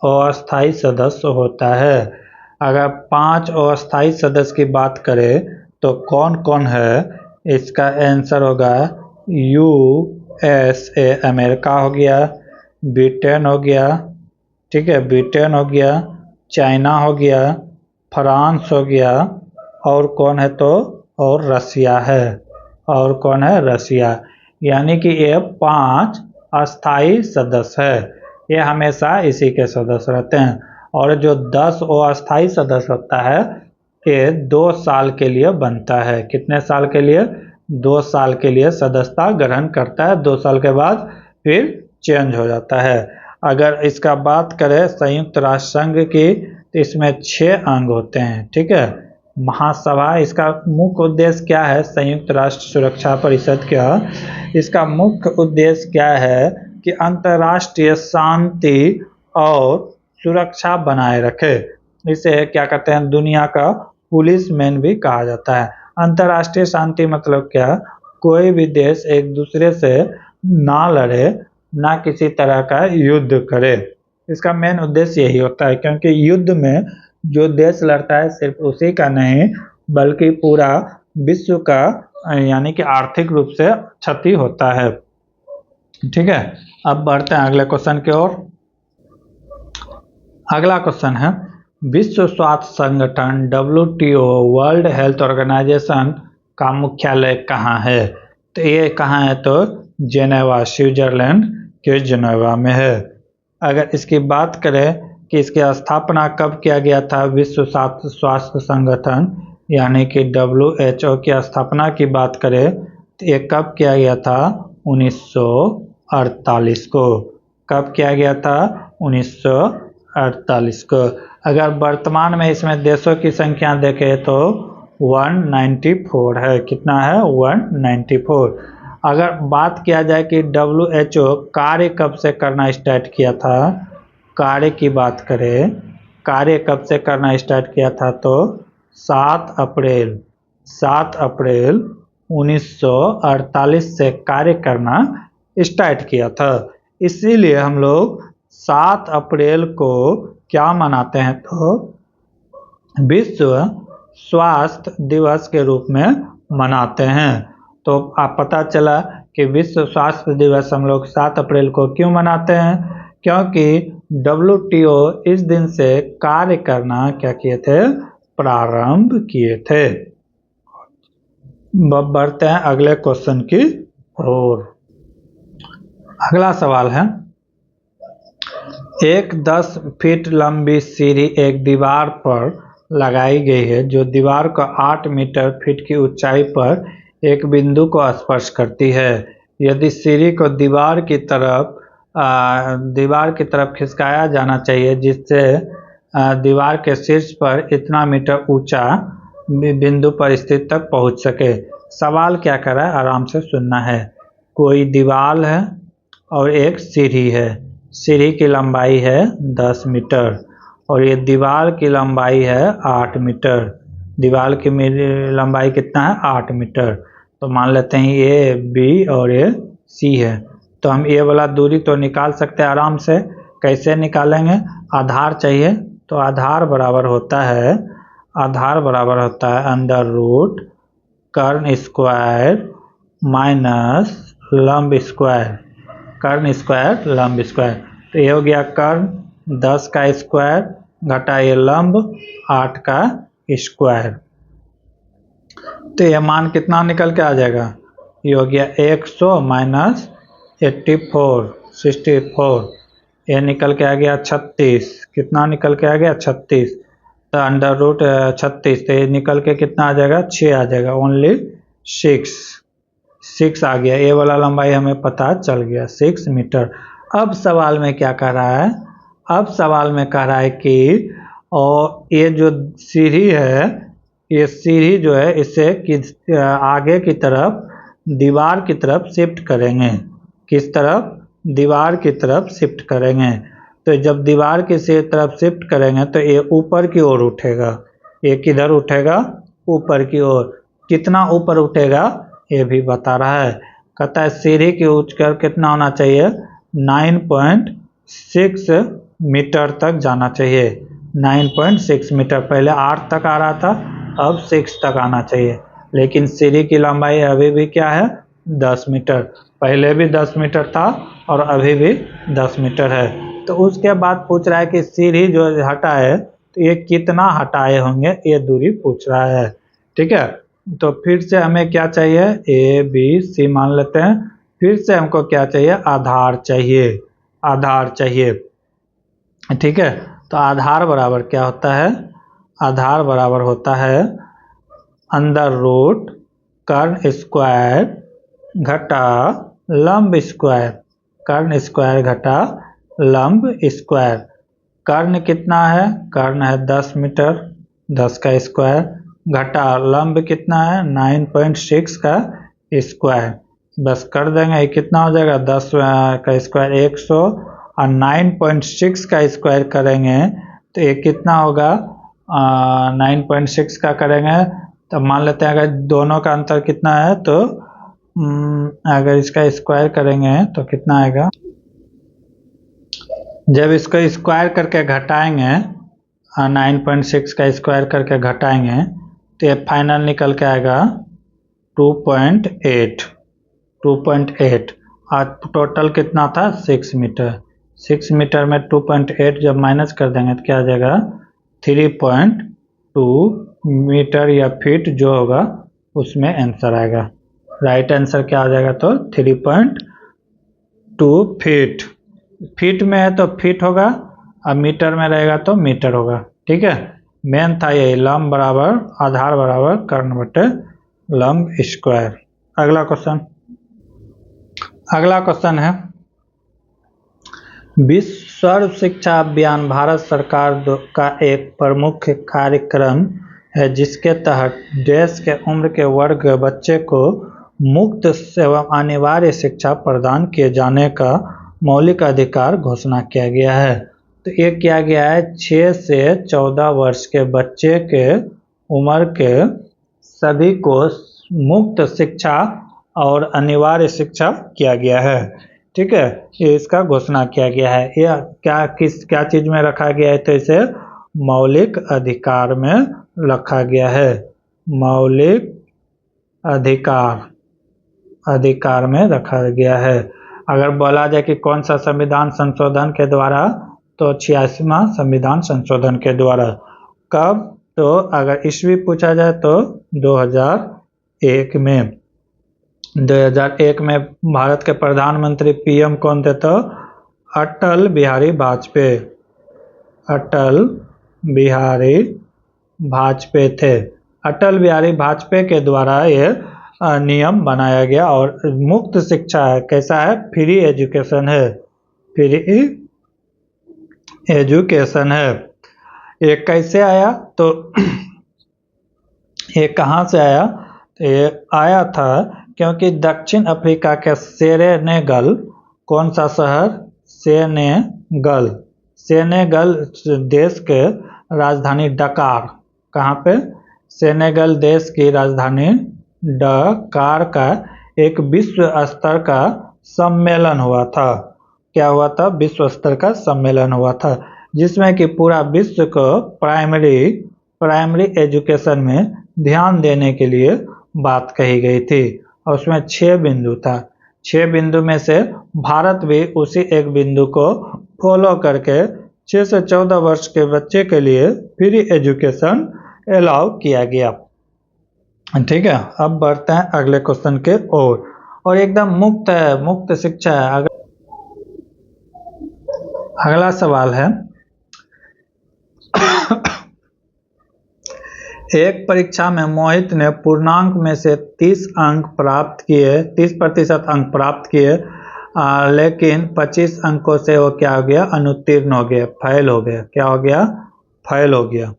अस्थाई सदस्य होता है। अगर 5 अस्थाई सदस्य की बात करें तो कौन कौन है, इसका आंसर होगा USA अमेरिका हो गया, ब्रिटेन हो गया, ठीक है, ब्रिटेन हो गया, चाइना हो गया, फ्रांस हो गया, और कौन है तो, और रसिया है, और कौन है, रसिया। यानी कि ये 5 अस्थाई सदस्य है, ये हमेशा इसी के सदस्य रहते हैं। और जो 10 अस्थाई सदस्य होता है ये 2 साल के लिए बनता है। कितने साल के लिए, 2 साल के लिए सदस्यता ग्रहण करता है, 2 साल के बाद फिर चेंज हो जाता है। अगर इसका बात करें संयुक्त राष्ट्र संघ की तो इसमें 6 अंग होते हैं, ठीक है। महासभा, इसका मुख्य उद्देश्य क्या है, संयुक्त राष्ट्र सुरक्षा परिषद का इसका मुख्य उद्देश्य क्या है कि अंतर्राष्ट्रीय शांति और सुरक्षा बनाए रखे। इसे क्या कहते हैं, दुनिया का पुलिस मैन भी कहा जाता है। अंतर्राष्ट्रीय शांति मतलब क्या, कोई भी देश एक दूसरे से ना लड़े, ना किसी तरह का युद्ध करे। इसका मेन उद्देश्य यही होता है, क्योंकि युद्ध में जो देश लड़ता है सिर्फ उसी का नहीं बल्कि पूरा विश्व का, यानी कि आर्थिक रूप से क्षति होता है, ठीक है। अब बढ़ते हैं अगले क्वेश्चन की ओर। अगला क्वेश्चन है, विश्व स्वास्थ्य संगठन WTO वर्ल्ड हेल्थ ऑर्गेनाइजेशन का मुख्यालय कहाँ है। तो ये कहाँ है, तो जेनेवा, स्विट्जरलैंड के जेनेवा में है। अगर इसकी बात करें कि इसकी स्थापना कब किया गया था, विश्व स्वास्थ्य संगठन यानी कि WHO की स्थापना की बात करें तो ये कब किया गया था, 1948 को। कब किया गया था, 1948 को। अगर वर्तमान में इसमें देशों की संख्या देखें तो 194 है। कितना है, 194। अगर बात किया जाए कि WHO कार्य कब से करना स्टार्ट किया था, कार्य की बात करें, कार्य कब से करना स्टार्ट किया था तो 7 अप्रैल 1948 से कार्य करना स्टार्ट किया था। इसीलिए हम लोग 7 अप्रैल को क्या मनाते हैं, तो विश्व स्वास्थ्य दिवस के रूप में मनाते हैं। तो आप पता चला कि विश्व स्वास्थ्य दिवस हम लोग 7 अप्रैल को क्यों मनाते हैं, क्योंकि WTO इस दिन से कार्य करना क्या किए थे, प्रारंभ किए थे। बढ़ते हैं अगले क्वेश्चन की ओर। अगला सवाल है, एक 10 फीट लंबी सीढ़ी एक दीवार पर लगाई गई है जो दीवार को 8 मीटर फीट की ऊंचाई पर एक बिंदु को स्पर्श करती है। यदि सीढ़ी को दीवार की तरफ खिसकाया जाना चाहिए जिससे दीवार के शीर्ष पर इतना मीटर ऊंचा बिंदु पर स्थित तक पहुंच सके। सवाल क्या कर रहा है, आराम से सुनना है। कोई दीवार है और एक सीढ़ी है, सीढ़ी की लंबाई है 10 मीटर और ये दीवार की लंबाई है 8 मीटर। दीवार की लंबाई कितना है 8 मीटर। तो मान लेते हैं ये बी और ये सी है। तो हम ये वाला दूरी तो निकाल सकते हैं आराम से। कैसे निकालेंगे? आधार चाहिए, तो आधार बराबर होता है अंडर रूट कर्ण स्क्वायर माइनस लंब स्क्वायर, कर्ण स्क्वायर लंब स्क्वायर। तो ये हो गया कर्ण 10 का स्क्वायर घटा ये लंब 8 का स्क्वायर। तो ये मान कितना निकल के आ जाएगा? ये हो गया 100 माइनस 84 64, ये निकल के आ गया 36। कितना निकल के आ गया? 36। तो अंडर रूट 36, तो ये निकल के कितना आ जाएगा? 6 आ जाएगा। ओनली 6 आ गया। ये वाला लंबाई हमें पता चल गया 6 मीटर। अब सवाल में क्या कह रहा है? अब सवाल में कह रहा है कि और ये जो सीढ़ी है, ये सीढ़ी जो है इसे आगे की तरफ दीवार की तरफ शिफ्ट करेंगे। किस तरफ? दीवार की तरफ शिफ्ट करेंगे। तो जब दीवार की तरफ शिफ्ट करेंगे तो ये ऊपर की ओर उठेगा। ये किधर उठेगा? ऊपर की ओर। कितना ऊपर उठेगा ये भी बता रहा है। कहता है सीढ़ी की ऊंचाई कितना होना चाहिए? 9.6 मीटर तक जाना चाहिए। 9.6 मीटर। पहले 8 तक आ रहा था, अब 6 तक आना चाहिए। लेकिन सीढ़ी की लंबाई अभी भी क्या है? 10 मीटर। पहले भी 10 मीटर था और अभी भी 10 मीटर है। तो उसके बाद पूछ रहा है कि सीढ़ी जो हटा है तो ये कितना हटाए होंगे, ये दूरी पूछ रहा है। ठीक है, तो फिर से हमें क्या चाहिए? ए बी सी मान लेते हैं। फिर से हमको क्या चाहिए? आधार चाहिए। आधार चाहिए। ठीक है, तो आधार बराबर क्या होता है? आधार बराबर होता है अंडर रूट कर्ण स्क्वायर घटा लंब स्क्वायर। कर्ण स्क्वायर घटा लंब स्क्वायर। कर्ण कितना है? कर्ण है 10 मीटर, 10 का स्क्वायर घटा लंब कितना है? 9.6 का स्क्वायर। बस कर देंगे, ये कितना हो जाएगा? 10 का स्क्वायर 100 और 9.6 का स्क्वायर करेंगे तो ये कितना होगा? 9.6 का करेंगे तो मान लेते हैं अगर दोनों का अंतर कितना है तो अगर इसका स्क्वायर करेंगे तो कितना आएगा? जब इसको स्क्वायर करके घटाएंगे 9.6 का स्क्वायर करके घटाएंगे तो ये फाइनल निकल के आएगा 2.8 और टोटल कितना था? 6 मीटर। 6 मीटर में 2.8 जब माइनस कर देंगे तो क्या आ जाएगा? 3.2 मीटर या फीट जो होगा उसमें आंसर आएगा। राइट आंसर क्या आ जाएगा? तो 3.2 फीट। फीट में है तो फीट होगा और मीटर में रहेगा तो मीटर होगा। ठीक है, मेन था यही, लंब बराबर आधार बराबर कर्ण बटे लंब स्क्वायर। अगला क्वेश्चन है विश्व सर्व शिक्षा अभियान भारत सरकार का एक प्रमुख कार्यक्रम है जिसके तहत देश के उम्र के वर्ग बच्चे को मुफ्त एवं अनिवार्य शिक्षा प्रदान किए जाने का मौलिक अधिकार घोषणा किया गया है। तो ये किया गया है 6 से 14 वर्ष के बच्चे के उम्र के सभी को मुफ्त शिक्षा और अनिवार्य शिक्षा किया गया है। ठीक है, ये इसका घोषणा किया गया है। यह क्या चीज में रखा गया है? तो इसे मौलिक अधिकार में रखा गया है। मौलिक अधिकार में रखा गया है। अगर बोला जाए कि कौन सा संविधान संशोधन के द्वारा, तो 86वां संविधान संशोधन के द्वारा। कब? तो अगर ईस्वी पूछा जाए तो 2001 में। 2001 में भारत के प्रधानमंत्री पीएम कौन थे? तो अटल बिहारी वाजपेयी। अटल बिहारी वाजपेयी थे। अटल बिहारी वाजपेयी के द्वारा ये नियम बनाया गया और मुफ्त शिक्षा है। कैसा है? फ्री एजुकेशन है। फ्री एजुकेशन है। ये कैसे आया? तो ये कहाँ से आया? ये आया था क्योंकि दक्षिण अफ्रीका के सेनेगल, कौन सा शहर? सेनेगल देश के राजधानी डकार, कहाँ पे? सेनेगल देश की राजधानी डकार का एक विश्व स्तर का सम्मेलन हुआ था। क्या हुआ था? विश्व स्तर का सम्मेलन हुआ था, जिसमें कि पूरा विश्व को प्राइमरी एजुकेशन में ध्यान देने के लिए बात कही गई थी। और उसमें 6 बिंदु था। 6 बिंदु में से भारत भी उसी एक बिंदु को फॉलो करके 6 से 14 वर्ष के बच्चे के लिए फ्री एजुकेशन अलाउ किया गया। ठीक है, अब बढ़ते हैं अगले क्वेश्चन के ओर। और एकदम मुफ्त है, मुफ्त शिक्षा है। अगला सवाल है एक परीक्षा में मोहित ने पूर्णांक में से 30% अंक प्राप्त किए, लेकिन 25 अंकों से वो क्या हो गया? अनुत्तीर्ण हो गया, फेल हो गया। क्या हो गया? फेल हो गया।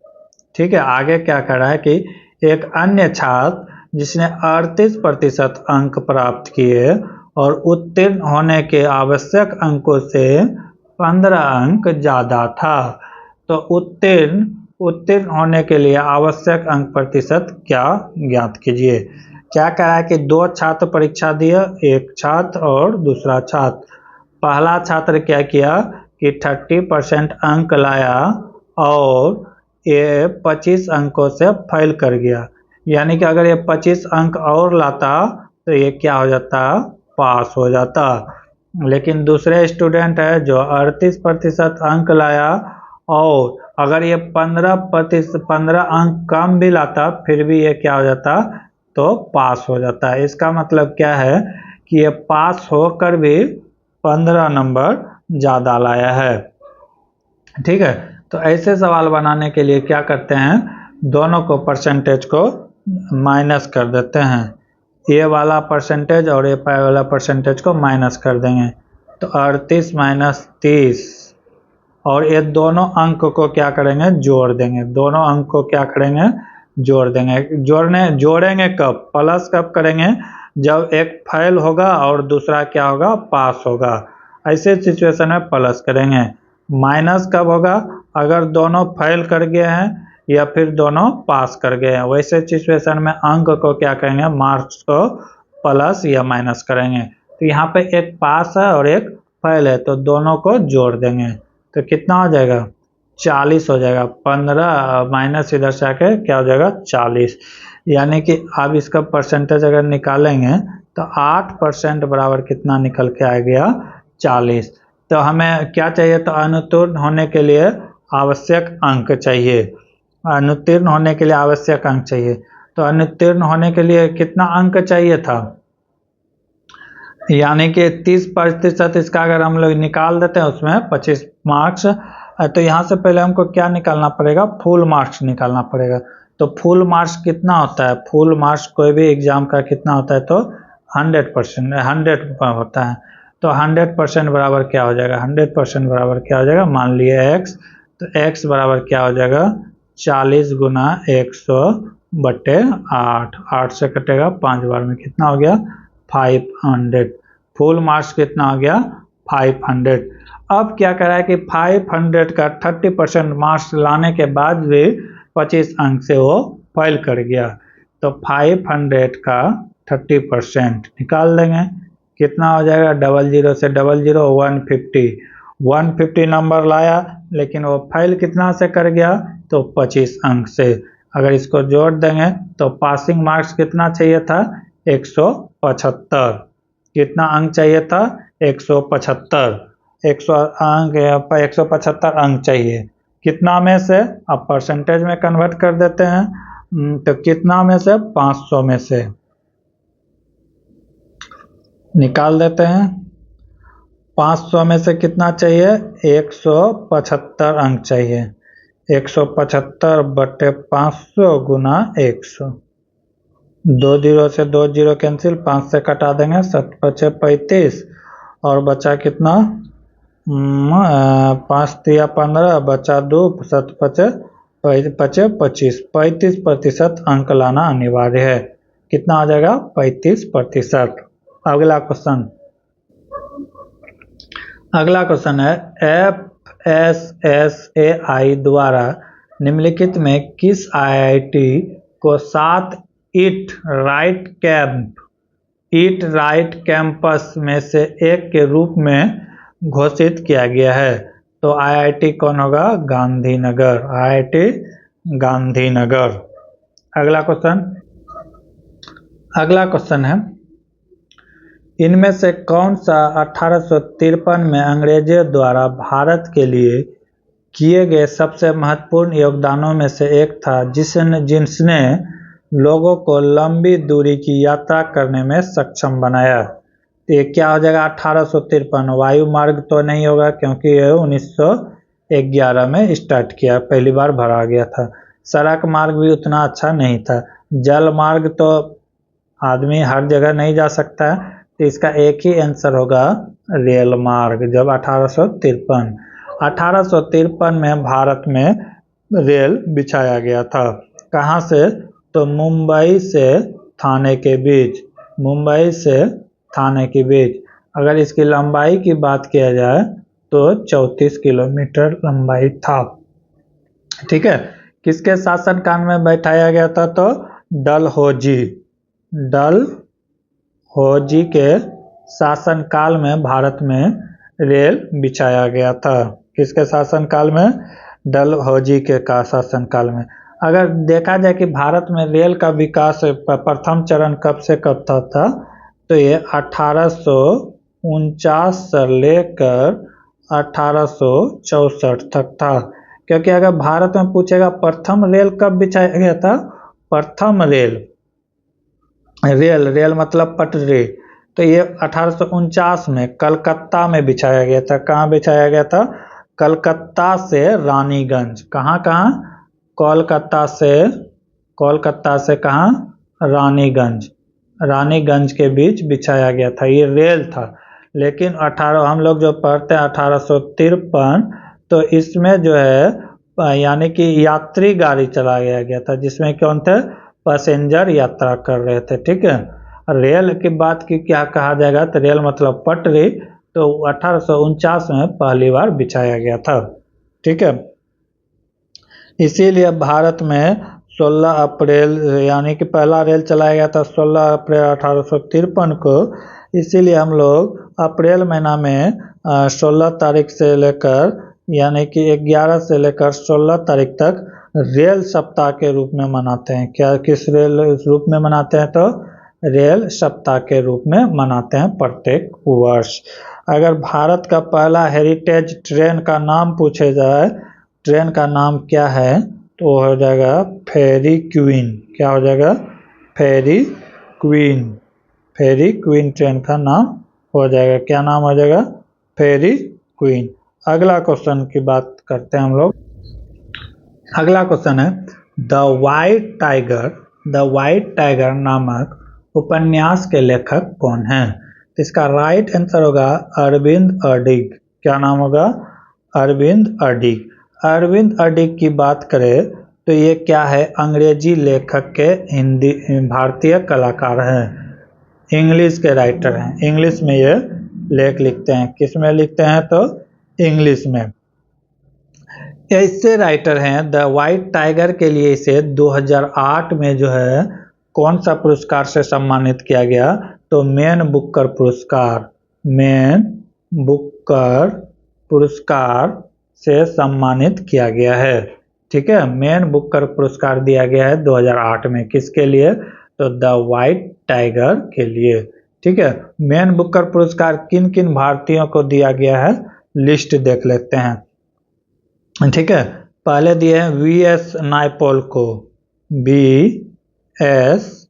ठीक है, आगे क्या कर रहा है कि एक अन्य छात्र जिसने 38% अंक प्राप्त किए और उत्तीर्ण होने के आवश्यक अंकों से 15 अंक ज़्यादा था, तो उत्तीर्ण होने के लिए आवश्यक अंक प्रतिशत क्या ज्ञात कीजिए। क्या कह रहा है कि 2 छात्र परीक्षा दिए, एक छात्र और दूसरा छात्र। पहला छात्र क्या किया कि 30% अंक लाया और ये 25 अंकों से फेल कर गया। यानी कि अगर ये 25 अंक और लाता तो ये क्या हो जाता? पास हो जाता। लेकिन दूसरे स्टूडेंट है जो 38% अंक लाया और अगर ये 15 अंक कम भी लाता फिर भी ये क्या हो जाता? तो पास हो जाता है। इसका मतलब क्या है कि ये पास होकर भी 15 नंबर ज़्यादा लाया है। ठीक है, तो ऐसे सवाल बनाने के लिए क्या करते हैं? दोनों को परसेंटेज को माइनस कर देते हैं। ये वाला परसेंटेज और ये वाला परसेंटेज को माइनस कर देंगे, तो 38 माइनस 30, और ये दोनों अंक को क्या करेंगे? जोड़ देंगे। दोनों अंक को क्या करेंगे? जोड़ देंगे। जोड़ेंगे कब? प्लस कब करेंगे? जब एक फेल होगा और दूसरा क्या होगा? पास होगा। ऐसे सिचुएशन में प्लस करेंगे। माइनस कब होगा? अगर दोनों फेल कर गए हैं या फिर दोनों पास कर गए हैं। वैसे सिचुएशन में अंक को क्या करेंगे? मार्क्स को प्लस या माइनस करेंगे। तो यहाँ पे एक पास है और एक फेल है, तो दोनों को जोड़ देंगे। तो कितना हो जाएगा? 40 हो जाएगा। 15 माइनस इधर से आके क्या हो जाएगा? 40। यानी कि अब इसका परसेंटेज अगर निकालेंगे तो 8% बराबर कितना निकल के आ गया? 40। तो हमें क्या चाहिए? तो अनुत्तीर्ण होने के लिए आवश्यक अंक चाहिए। अनुत्तीर्ण होने के लिए आवश्यक अंक चाहिए। तो अनुत्तीर्ण होने के लिए कितना अंक चाहिए था? यानी कि 30% इसका अगर हम लोग निकाल देते हैं उसमें 25 मार्क्स, तो यहाँ से पहले हमको क्या निकालना पड़ेगा? फुल मार्क्स निकालना पड़ेगा। तो फुल मार्क्स कितना होता है? फुल मार्क्स कोई भी एग्जाम का कितना होता है? तो 100% होता है। तो 100% बराबर क्या हो जाएगा? 100% बराबर क्या हो जाएगा? मान लिए x, तो x बराबर क्या हो जाएगा? 40 गुना 100/8। 8 से कटेगा 5 बार में कितना हो गया? 500। फुल मार्क्स कितना हो गया? 500। अब क्या करा है कि 500 का 30% मार्क्स लाने के बाद भी 25 अंक से वो फेल कर गया। तो 500 का 30% निकाल देंगे। कितना हो जाएगा? 00 से 00 150 नंबर लाया, लेकिन वो फेल कितना से कर गया? तो 25 अंक से। अगर इसको जोड़ देंगे तो पासिंग मार्क्स कितना चाहिए था? 175। कितना अंक चाहिए था? 175। 175 अंक चाहिए। कितना में से? अब परसेंटेज में कन्वर्ट कर देते हैं, तो कितना में से? 500 में से निकाल देते हैं। 500 में से कितना चाहिए? 175 अंक चाहिए। 175/500 गुना 100। 2 0 से 2 0 कैंसिल, 5 से कटा देंगे, 7 5 35 और बचा कितना? 5 3 15, बचा 2, 7 5 25। 35% अंक लाना अनिवार्य है। कितना आ जाएगा? 35%। अगला क्वेश्चन है FSSAI द्वारा निम्नलिखित में किस IIT को 7 ईट राइट कैंपस में से एक के रूप में घोषित किया गया है? तो IIT कौन होगा? गांधीनगर, IIT गांधीनगर। अगला क्वेश्चन है, इनमें से कौन सा 1853 में अंग्रेजों द्वारा भारत के लिए किए गए सबसे महत्वपूर्ण योगदानों में से एक था, जिसने लोगों को लंबी दूरी की यात्रा करने में सक्षम बनाया? तो ये क्या हो जाएगा? 1853। वायु मार्ग तो नहीं होगा क्योंकि ये 1911 में स्टार्ट किया, पहली बार भरा गया था। सड़क मार्ग भी उतना अच्छा नहीं था। जल मार्ग तो आदमी हर जगह नहीं जा सकता है, तो इसका एक ही आंसर होगा रेल मार्ग। जब 1853 में भारत में रेल बिछाया गया था। कहाँ से? तो मुंबई से थाने के बीच, अगर इसकी लंबाई की बात किया जाए तो 34 किलोमीटर लंबाई था। ठीक है। किसके शासनकाल में बैठाया गया था? तो डलहौजी के शासनकाल में भारत में रेल बिछाया गया था। किसके शासनकाल में? डलहौजी के शासनकाल में। अगर देखा जाए कि भारत में रेल का विकास प्रथम चरण कब से कब तक था, तो ये 1849 से लेकर 1864 तक था। क्योंकि अगर भारत में पूछेगा प्रथम रेल कब बिछाया गया था, प्रथम रेल मतलब पटरी, तो ये 1849 में कलकत्ता में बिछाया गया था। कहाँ बिछाया गया था? कलकत्ता से रानीगंज। कहाँ? कोलकाता से कहाँ? रानीगंज के बीच बिछाया गया था। ये रेल था। लेकिन हम लोग जो पढ़ते हैं 1853, तो इसमें जो है यानी कि यात्री गाड़ी चलाया गया था, जिसमें कौन थे? पैसेंजर यात्रा कर रहे थे। ठीक है। रेल की बात की क्या कहा जाएगा? तो रेल मतलब पटरी, तो 1849 में पहली बार बिछाया गया था। ठीक है। इसीलिए भारत में 16 अप्रैल यानी कि पहला रेल चलाया गया था 16 अप्रैल 1853 को। इसीलिए हम लोग अप्रैल महीना में 16 तारीख से लेकर यानी कि 11 से लेकर 16 तारीख तक रेल सप्ताह के रूप में मनाते हैं। क्या किस रेल रूप में मनाते हैं? तो रेल सप्ताह के रूप में मनाते हैं प्रत्येक वर्ष। अगर भारत का पहला हेरिटेज ट्रेन का नाम पूछे जाए, ट्रेन का नाम क्या है, तो हो जाएगा फेरी क्वीन। क्या हो जाएगा? फेरी क्वीन ट्रेन का नाम हो जाएगा। क्या नाम हो जाएगा? फेरी क्वीन। अगला क्वेश्चन की बात करते हैं हम लोग। अगला क्वेश्चन है, द वाइट टाइगर नामक उपन्यास के लेखक कौन है? तो इसका राइट आंसर होगा अरविंद अडिग। क्या नाम होगा? अरविंद अडिग की बात करें तो ये क्या है? अंग्रेजी लेखक के भारतीय कलाकार हैं, इंग्लिश के राइटर हैं। इंग्लिश में ये लेख लिखते हैं। किस में लिखते हैं? तो इंग्लिश में। ऐसे राइटर हैं। द वाइट टाइगर के लिए इसे 2008 में जो है कौन सा पुरस्कार से सम्मानित किया गया? तो मैन बुकर पुरस्कार से सम्मानित किया गया है। ठीक है। मैन बुकर पुरस्कार दिया गया है 2008 में। किसके लिए? तो द वाइट टाइगर के लिए। ठीक है। मैन बुकर पुरस्कार किन किन भारतीयों को दिया गया है, लिस्ट देख लेते हैं। ठीक है। पहले दिए हैं VS नायपॉल को। VS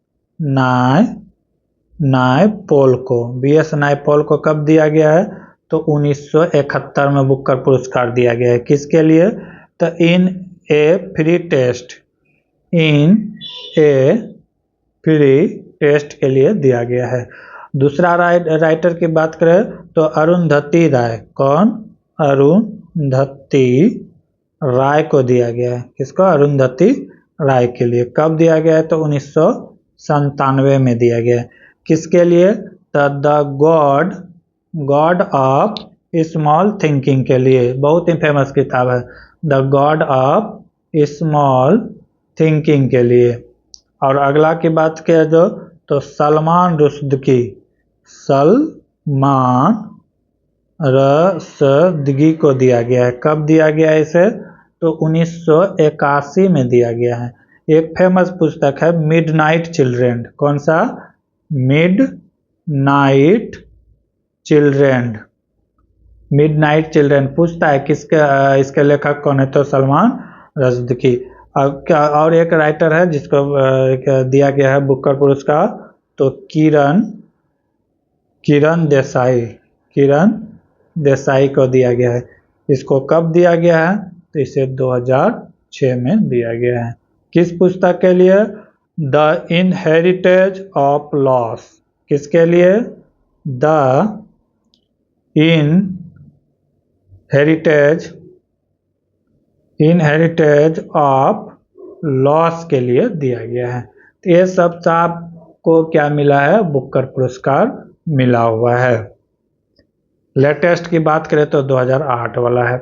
नायपॉल को कब दिया गया है? तो 1971 में बुकर पुरस्कार दिया गया है। किसके लिए? तो इन ए फ्री टेस्ट के लिए दिया गया है। दूसरा राइटर की बात करें तो अरुंधति राय। कौन? अरुंधति राय को दिया गया है। किसको? अरुंधति राय के लिए। कब दिया गया है? तो 1997 में दिया गया है। किसके लिए? The God of small thinking के लिए, बहुत ही फेमस किताब है, the God of small thinking के लिए। और अगला की बात किया जो तो सलमान रुश्दी, सलमान रश्दी को दिया गया है। कब दिया गया है इसे? तो 1981 में दिया गया है। एक फेमस पुस्तक है मिडनाइट चिल्ड्रेन। कौन सा? Midnight children. मिडनाइट चिल्ड्रेन पूछता है किसके, इसके लेखक कौन है? तो सलमान रश्दी। अब क्या और एक राइटर है जिसको दिया गया है बुकर पुरस्कार, तो किरण देसाई को दिया गया है। इसको कब दिया गया है? तो इसे 2006 में दिया गया है। किस पुस्तक के लिए? The inheritance of loss. किसके लिए? द इनहेरिटेज ऑफ लॉस के लिए दिया गया है। तो ये सब आपको क्या मिला है? बुकर पुरस्कार मिला हुआ है। लेटेस्ट की बात करें तो 2008 वाला है।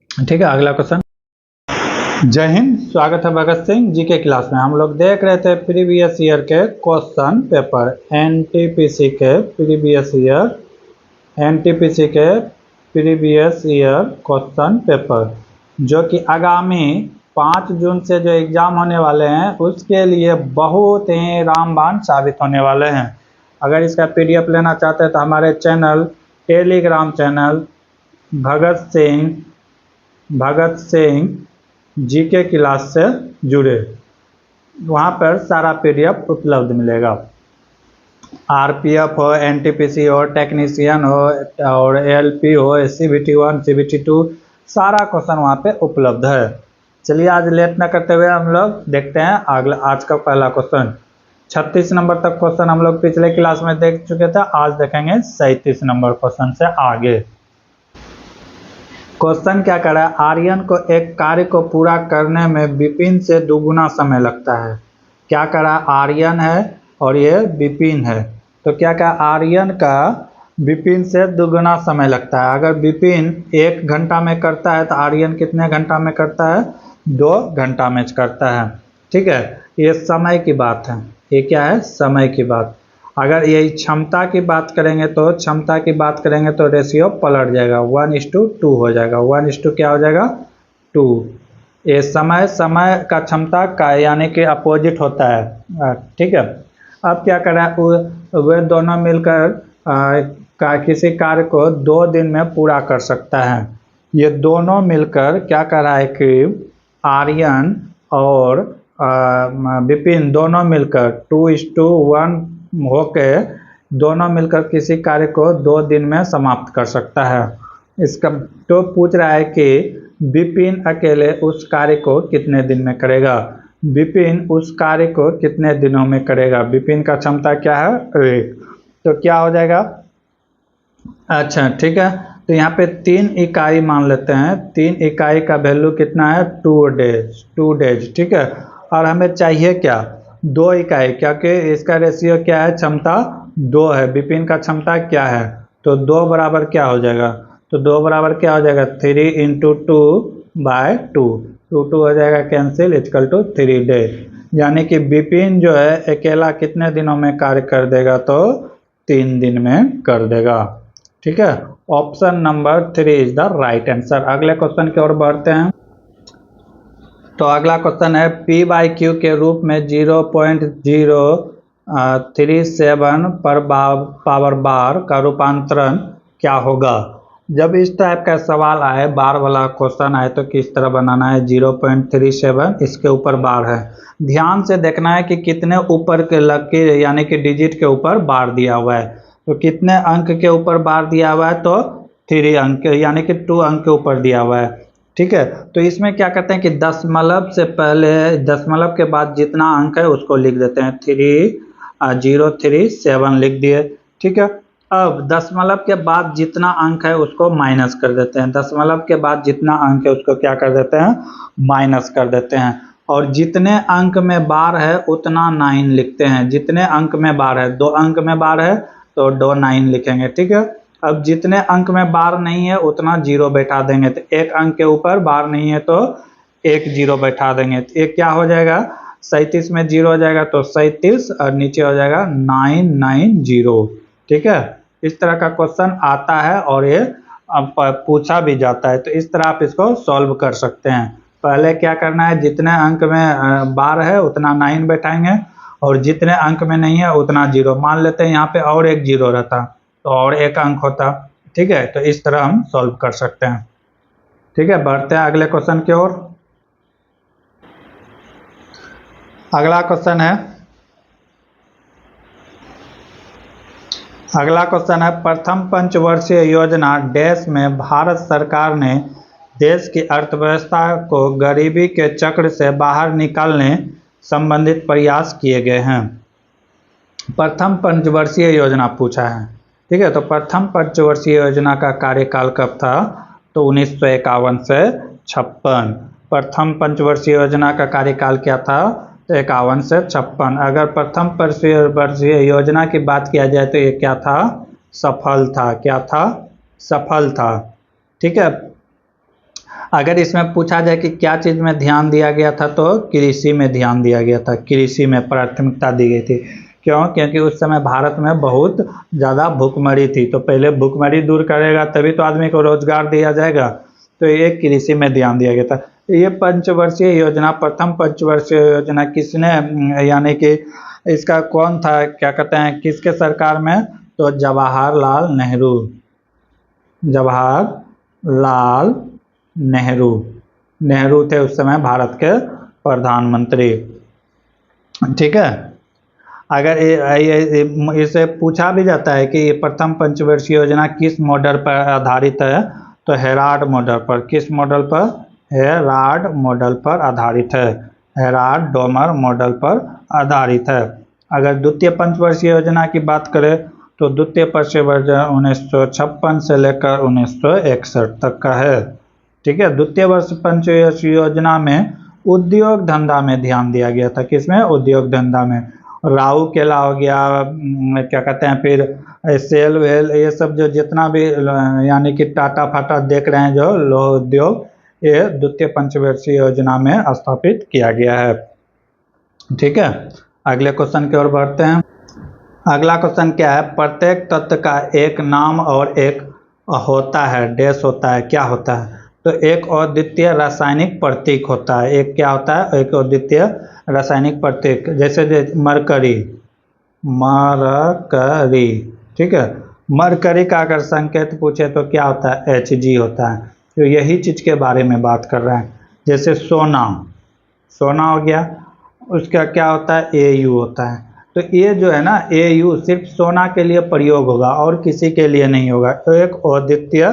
ठीक है, अगला क्वेश्चन। जय हिंद, स्वागत है भगत सिंह जी के क्लास में। हम लोग देख रहे थे प्रीवियस ईयर के क्वेश्चन पेपर, एनटीपीसी के प्रीवियस ईयर क्वेश्चन पेपर, जो कि आगामी 5 जून से जो एग्जाम होने वाले हैं उसके लिए बहुत ही रामबाण साबित होने वाले हैं। अगर इसका पीडीएफ लेना चाहते हैं तो हमारे channel, Telegram channel Bhagat Singh GK class से जुड़े, वहाँ पर सारा पीडीएफ उपलब्ध मिलेगा। आरपीएफ हो, एनटीपीसी हो, टेक्नीशियन हो और एलपी हो, सीबीटी 1, सीबीटी 2, सारा क्वेश्चन वहाँ पे उपलब्ध है। चलिए आज लेट न करते हुए हम लोग देखते हैं अगला आज का पहला क्वेश्चन। 36 नंबर तक क्वेश्चन हम लोग पिछले क्लास में देख चुके थे, आज देखेंगे 37 नंबर क्वेश्चन से आगे। क्वेश्चन क्या कर रहा है? आर्यन को एक कार्य को पूरा करने में विपिन से दुगुना समय लगता है। क्या कर रहा है? आर्यन है और ये विपिन है, तो क्या क्या आर्यन का विपिन से दुगुना समय लगता है। अगर विपिन 1 घंटा में करता है तो आर्यन कितने घंटा में करता है? 2 घंटा में करता है। ठीक है, ये समय की बात है। ये क्या है? समय की बात। अगर यही क्षमता की बात करेंगे तो रेशियो पलट जाएगा, 1:2 हो जाएगा। 1:2 क्या हो जाएगा? 2। ये समय का क्षमता का यानी कि अपोजिट होता है। ठीक है, अब क्या कर रहा है? वे दोनों मिलकर किसी कार्य को 2 दिन में पूरा कर सकता है। ये दोनों मिलकर क्या कर रहा है कि आर्यन और विपिन दोनों मिलकर 2:1 होके दोनों मिलकर किसी कार्य को 2 दिन में समाप्त कर सकता है। इसका तो पूछ रहा है कि विपिन अकेले उस कार्य को कितने दिन में करेगा। विपिन उस कार्य को कितने दिनों में करेगा। विपिन का क्षमता क्या है? 1। तो क्या हो जाएगा? अच्छा ठीक है, तो यहाँ पे 3 इकाई मान लेते हैं। 3 इकाई का वैल्यू कितना है? 2 डेज। ठीक है, और हमें चाहिए क्या? 2 इकाई, क्योंकि इसका रेशियो क्या है? क्षमता 2 है। विपिन का क्षमता क्या है? तो 2 बराबर क्या हो जाएगा? तो 2 बराबर क्या हो जाएगा? 3 × 2/2। 2 हो जाएगा कैंसिल, इक्वल टू 3 डे। यानी कि विपिन जो है अकेला कितने दिनों में कार्य कर देगा? तो 3 दिन में कर देगा। ठीक है, option number 3 is the right answer. अगले क्वेश्चन की ओर बढ़ते हैं। तो अगला क्वेश्चन है P/Q के रूप में 0.037 पर पावर बार का रूपांतरण क्या होगा। जब इस टाइप का सवाल आए, बार वाला क्वेश्चन आए, तो किस तरह बनाना है? 0.37 इसके ऊपर बार है। ध्यान से देखना है कि कितने ऊपर के लकीर यानी कि डिजिट के ऊपर बार दिया हुआ है। तो कितने अंक के ऊपर बार दिया हुआ है? तो 3 अंक यानी कि 2 अंक के ऊपर दिया हुआ है। ठीक है, तो इसमें क्या करते हैं कि दशमलव से पहले, दशमलव के बाद जितना अंक है उसको लिख देते हैं। 3037 लिख दिए। ठीक है, अब दशमलव के बाद जितना अंक है उसको माइनस कर देते हैं। दशमलव के बाद जितना अंक है उसको क्या कर देते हैं? माइनस कर देते हैं। और जितने अंक में बार है उतना 9 लिखते हैं। जितने अंक में बार है, 2 अंक में बार है तो 2 9 लिखेंगे। ठीक है, अब जितने अंक में बार नहीं है उतना जीरो बैठा देंगे, तो एक अंक के ऊपर बार नहीं है तो एक जीरो बैठा देंगे, तो एक क्या हो जाएगा 37 में जीरो हो जाएगा तो 37 और नीचे हो जाएगा 990। ठीक है, इस तरह का क्वेश्चन आता है और ये पूछा भी जाता है, तो इस तरह आप इसको सॉल्व कर सकते हैं। पहले क्या करना है, जितने अंक में बार है उतना 9 बैठाएंगे और जितने अंक में नहीं है उतना जीरो। मान लेते हैं यहाँ पे और एक जीरो रहता तो और एक अंक होता। ठीक है, तो इस तरह हम सॉल्व कर सकते हैं। ठीक है, बढ़ते हैं अगले क्वेश्चन की ओर। अगला क्वेश्चन है प्रथम पंचवर्षीय योजना डैश में भारत सरकार ने देश की अर्थव्यवस्था को गरीबी के चक्र से बाहर निकालने संबंधित प्रयास किए गए हैं। प्रथम पंचवर्षीय योजना पूछा है। ठीक है, तो प्रथम पंचवर्षीय योजना का कार्यकाल कब था, तो 1951 से 56। प्रथम पंचवर्षीय योजना का कार्यकाल क्या था, तो 51 से 56। अगर प्रथम पंचवर्षीय योजना की बात किया जाए तो ये क्या था, सफल था। क्या था, सफल था। ठीक है, अगर इसमें पूछा जाए कि क्या चीज़ में ध्यान दिया गया था, तो कृषि में ध्यान दिया गया था, कृषि में प्राथमिकता दी गई थी। क्यों, क्योंकि उस समय भारत में बहुत ज़्यादा भूखमरी थी, तो पहले भूखमरी दूर करेगा तभी तो आदमी को रोजगार दिया जाएगा, तो ये कृषि में ध्यान दिया गया था। ये पंचवर्षीय योजना, प्रथम पंचवर्षीय योजना किसने, यानी कि इसका कौन था, क्या कहते हैं, किसके सरकार में, तो जवाहरलाल नेहरू, जवाहरलाल नेहरू थे उस समय भारत के प्रधानमंत्री। ठीक है, अगर इसे पूछा भी जाता है कि ये प्रथम पंचवर्षीय योजना किस मॉडल पर आधारित है, तो हेराल्ड मॉडल पर। किस मॉडल पर, हेराल्ड मॉडल पर आधारित है, हेराल्ड डोमर मॉडल पर आधारित है। अगर द्वितीय पंचवर्षीय योजना की बात करें तो द्वितीय पंचवर्षीय 1956 से लेकर 1961 तक का है। ठीक है, द्वितीय वर्ष पंचवर्षीय योजना में उद्योग धंधा में ध्यान दिया गया था। किसमें, उद्योग धंधा में। राहु केला हो गया, क्या कहते हैं, फिर सेल वेल, ये सब जो जितना भी यानी कि टाटा फाटा देख रहे हैं जो लोह उद्योग, ये द्वितीय पंचवर्षीय योजना में स्थापित किया गया है। ठीक है, अगले क्वेश्चन की ओर बढ़ते हैं। अगला क्वेश्चन क्या है, प्रत्येक तत्व का एक नाम और एक होता है, डैश होता है, क्या होता है, तो एक अद्वितीय रासायनिक प्रतीक होता है। एक क्या होता है, एक अद्वितीय रासायनिक प्रतीक, जैसे मरकरी, मरकरी। ठीक है, मरकरी का अगर संकेत पूछे तो क्या होता है, Hg होता है। तो यही चीज के बारे में बात कर रहे हैं। जैसे सोना, सोना हो गया, उसका क्या होता है, Au होता है। तो ये जो है ना, Au सिर्फ सोना के लिए प्रयोग होगा और किसी के लिए नहीं होगा, तो एक अद्वितीय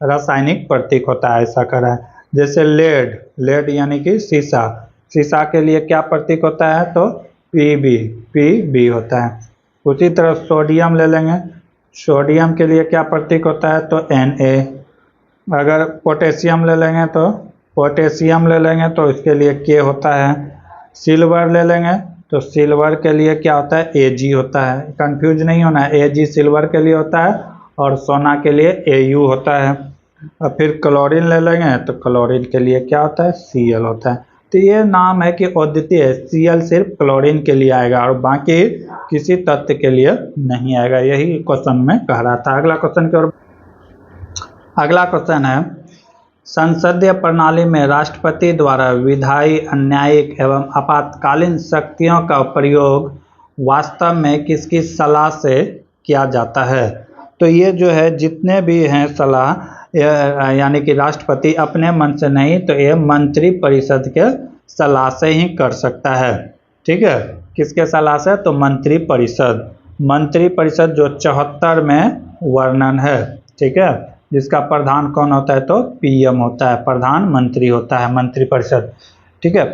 रासायनिक प्रतीक होता है, ऐसा करा है। जैसे लेड, लेड यानी कि शीशा, शीशा के लिए क्या प्रतीक होता है, तो Pb होता है। उसी तरह सोडियम ले लेंगे, सोडियम के लिए क्या प्रतीक होता है, तो Na। अगर पोटेशियम ले लेंगे तो पोटेशियम ले लेंगे तो इसके लिए K होता है। सिल्वर ले लेंगे तो सिल्वर के लिए क्या होता है, Ag होता है। कंफ्यूज नहीं होना है, Ag सिल्वर के लिए होता है और सोना के लिए Au होता है। और फिर क्लोरीन ले लेंगे तो क्लोरीन के लिए क्या होता है, Cl होता है। तो ये नाम है कि अद्वितीय, Cl सिर्फ क्लोरीन के लिए आएगा और बाकी किसी तत्व के लिए नहीं आएगा। यही क्वेश्चन में कह रहा था। अगला क्वेश्चन की ओर। अगला क्वेश्चन है, संसदीय प्रणाली में राष्ट्रपति द्वारा विधायी, न्यायिक एवं आपातकालीन शक्तियों का प्रयोग वास्तव में किसकी सलाह से किया जाता है, तो ये जो है जितने भी हैं सलाह, यानी कि राष्ट्रपति अपने मन से नहीं, तो ये मंत्री परिषद के सलाह से ही कर सकता है। ठीक है, किसके सलाह से, तो मंत्री परिषद। मंत्री परिषद जो 74 में वर्णन है। ठीक है, जिसका प्रधान कौन होता है, तो PM होता है, प्रधानमंत्री होता है मंत्री परिषद। ठीक है,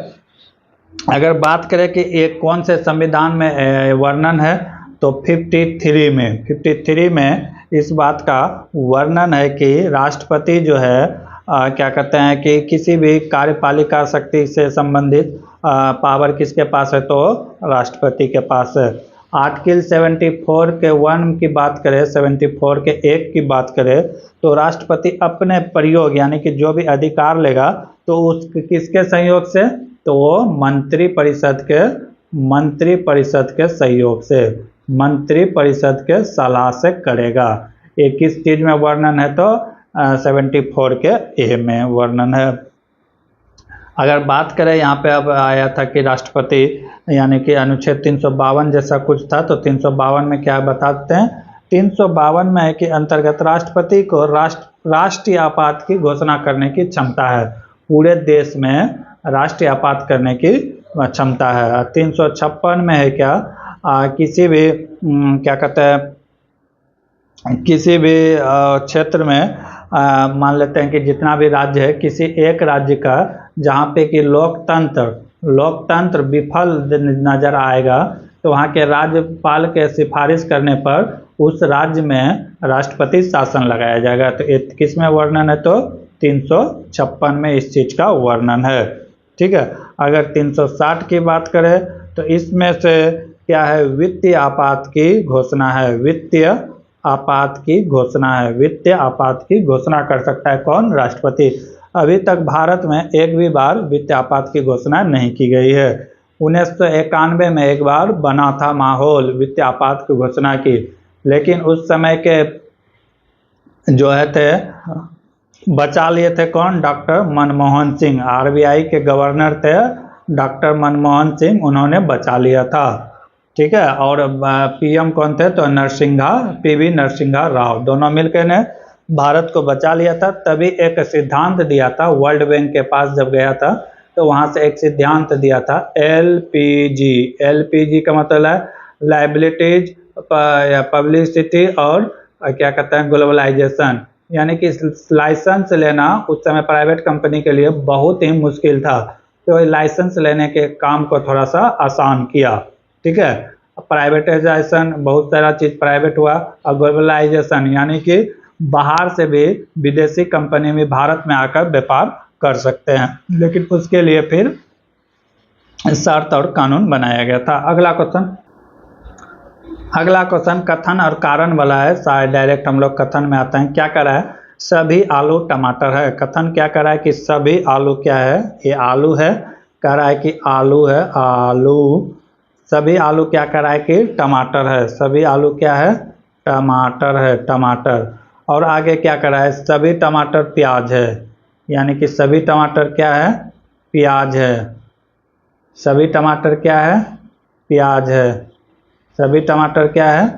अगर बात करें कि एक कौन से संविधान में वर्णन है, तो 53 में, 53 में इस बात का वर्णन है कि राष्ट्रपति जो है क्या कहते हैं कि किसी भी कार्यपालिका शक्ति से संबंधित पावर किसके पास है, तो राष्ट्रपति के पास है। आर्टिकल 74 के 1 की बात करें, 74 के 1 की बात करें, तो राष्ट्रपति अपने प्रयोग यानी कि जो भी अधिकार लेगा तो उस किसके सहयोग से, तो वो मंत्री परिषद के सहयोग से, मंत्री परिषद के सलाह से करेगा। ये किस चीज में वर्णन है, तो 74 के ए में वर्णन है। अगर बात करें यहाँ पे, अब आया था कि राष्ट्रपति यानी कि अनुच्छेद 352 जैसा कुछ था, तो 352 में क्या बताते हैं, 352 में है कि अंतर्गत राष्ट्रपति को राष्ट्रीय आपात की घोषणा करने की क्षमता है, पूरे देश में राष्ट्रीय आपात करने की क्षमता है। 356 में है क्या, किसी भी क्या कहते हैं, किसी भी क्षेत्र में मान लेते हैं कि जितना भी राज्य है, किसी एक राज्य का जहाँ पे कि लोकतंत्र विफल नजर आएगा, तो वहाँ के राज्यपाल के सिफारिश करने पर उस राज्य में राष्ट्रपति शासन लगाया जाएगा। तो किस में वर्णन है, तो 356 में इस चीज का वर्णन है। ठीक है। अगर 360 की बात करें तो इसमें से क्या है, वित्तीय आपात की घोषणा है, वित्तीय आपात की घोषणा है, वित्तीय आपात की घोषणा कर सकता है कौन, राष्ट्रपति। अभी तक भारत में एक भी बार वित्तीय आपात की घोषणा नहीं की गई है। 1991 में एक बार बना था माहौल वित्तीय आपात की घोषणा की, लेकिन उस समय के जो है थे बचा लिए थे कौन, डॉक्टर मनमोहन सिंह, आरबीआई के गवर्नर थे डॉक्टर मनमोहन सिंह, उन्होंने बचा लिया था। ठीक है। और पीएम कौन थे, तो पीवी नरसिंहा राव, दोनों मिलकर ने भारत को बचा लिया था। तभी एक सिद्धांत दिया था, वर्ल्ड बैंक के पास जब गया था तो वहां से एक सिद्धांत दिया था, एलपीजी का मतलब है लाइबिलिटीज, पब्लिसिटी और क्या कहते हैं, ग्लोबलाइजेशन, यानी कि लाइसेंस लेना उस समय प्राइवेट कंपनी के लिए बहुत ही मुश्किल था, तो लाइसेंस लेने के काम को थोड़ा सा आसान किया। ठीक है। प्राइवेटाइजेशन, बहुत सारा चीज प्राइवेट हुआ, और ग्लोबलाइजेशन यानी कि बाहर से भी विदेशी कंपनी में भारत में आकर व्यापार कर सकते हैं, लेकिन उसके लिए फिर शर्त और कानून बनाया गया था। अगला क्वेश्चन कथन और कारण वाला है, शायद डायरेक्ट हम लोग कथन में आते हैं। क्या कर रहा है, सभी आलू टमाटर है। कथन क्या कर रहा है कि सभी आलू क्या है, ये आलू है, कह रहा है कि आलू है, आलू, सभी आलू क्या कर रहा है कि टमाटर है, सभी आलू क्या है, टमाटर है, टमाटर। और आगे क्या कर रहा है, सभी टमाटर प्याज है, यानी कि सभी टमाटर क्या है, प्याज है, सभी टमाटर क्या है, प्याज है, सभी टमाटर क्या है,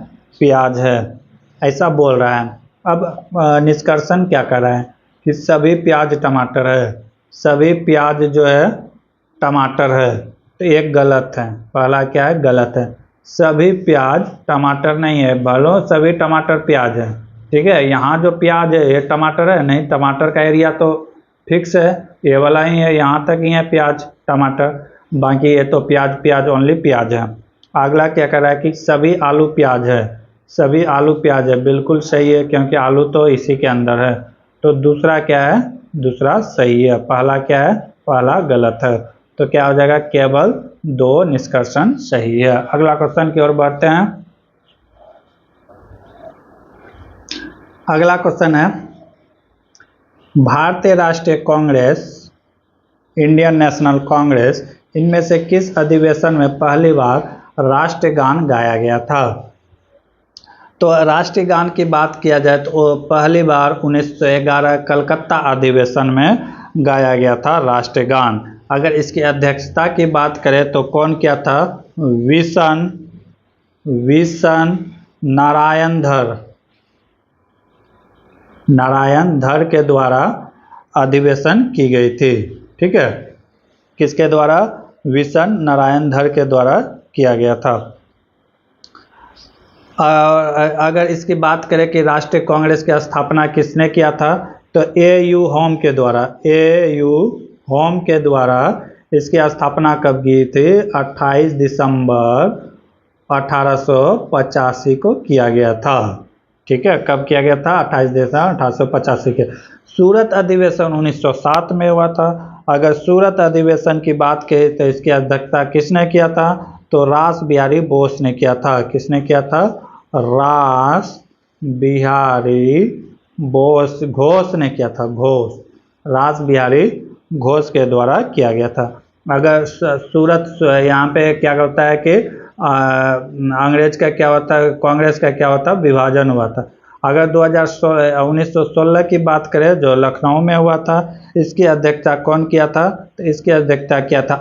प्याज है, ऐसा बोल रहा है। अब निष्कर्षण क्या कर रहा है कि सभी प्याज टमाटर है, सभी प्याज जो है टमाटर है, तो एक गलत है, पहला क्या है, गलत है, सभी प्याज टमाटर नहीं है, भलो सभी टमाटर प्याज है। ठीक है। यहाँ जो प्याज है ये टमाटर है नहीं, टमाटर का एरिया तो फिक्स है, ये वाला ही है, यहाँ तक ही है प्याज टमाटर, बाकी ये तो प्याज ओनली प्याज है। अगला क्या कर रहा है कि सभी आलू प्याज है, सभी आलू प्याज है, बिल्कुल सही है क्योंकि आलू तो इसी के अंदर है। तो दूसरा क्या है, दूसरा सही है, पहला क्या है, पहला गलत है। तो क्या हो जाएगा, केवल 2 निष्कर्षण सही है। अगला क्वेश्चन की ओर बढ़ते हैं। अगला क्वेश्चन है, भारतीय राष्ट्रीय कांग्रेस, इंडियन नेशनल कांग्रेस, इनमें से किस अधिवेशन में पहली बार राष्ट्रगान गाया गया था। तो राष्ट्रीय गान की बात किया जाए तो पहली बार 1911 कलकत्ता अधिवेशन में गाया गया था राष्ट्रीय गान। अगर इसकी अध्यक्षता की बात करें तो कौन किया था, विशन नारायण धर के द्वारा अधिवेशन की गई थी। ठीक है। किसके द्वारा, विशन नारायण धर के द्वारा किया गया था। अगर इसकी बात करें कि राष्ट्रीय कांग्रेस की स्थापना किसने किया था, तो एयू होम के द्वारा इसकी स्थापना कब की थी, 28 दिसंबर 1885 को किया गया था। ठीक है। कब किया गया था, 28 दिसंबर 1885 के। सूरत अधिवेशन 1907 में हुआ था। अगर सूरत अधिवेशन की बात करें तो इसकी अध्यक्षता किसने किया था, तो रास बिहारी बोस ने किया था। किसने किया था? रास बिहारी बोस घोष ने किया था। घोष, रास बिहारी घोष के द्वारा किया गया था। अगर सूरत यहाँ पे क्या होता है कि अंग्रेज का क्या होता है, कांग्रेस का क्या होता है, विभाजन हुआ था। अगर 1916 की बात करें जो लखनऊ में हुआ था, इसकी अध्यक्षता कौन किया था? तो इसकी अध्यक्षता किया था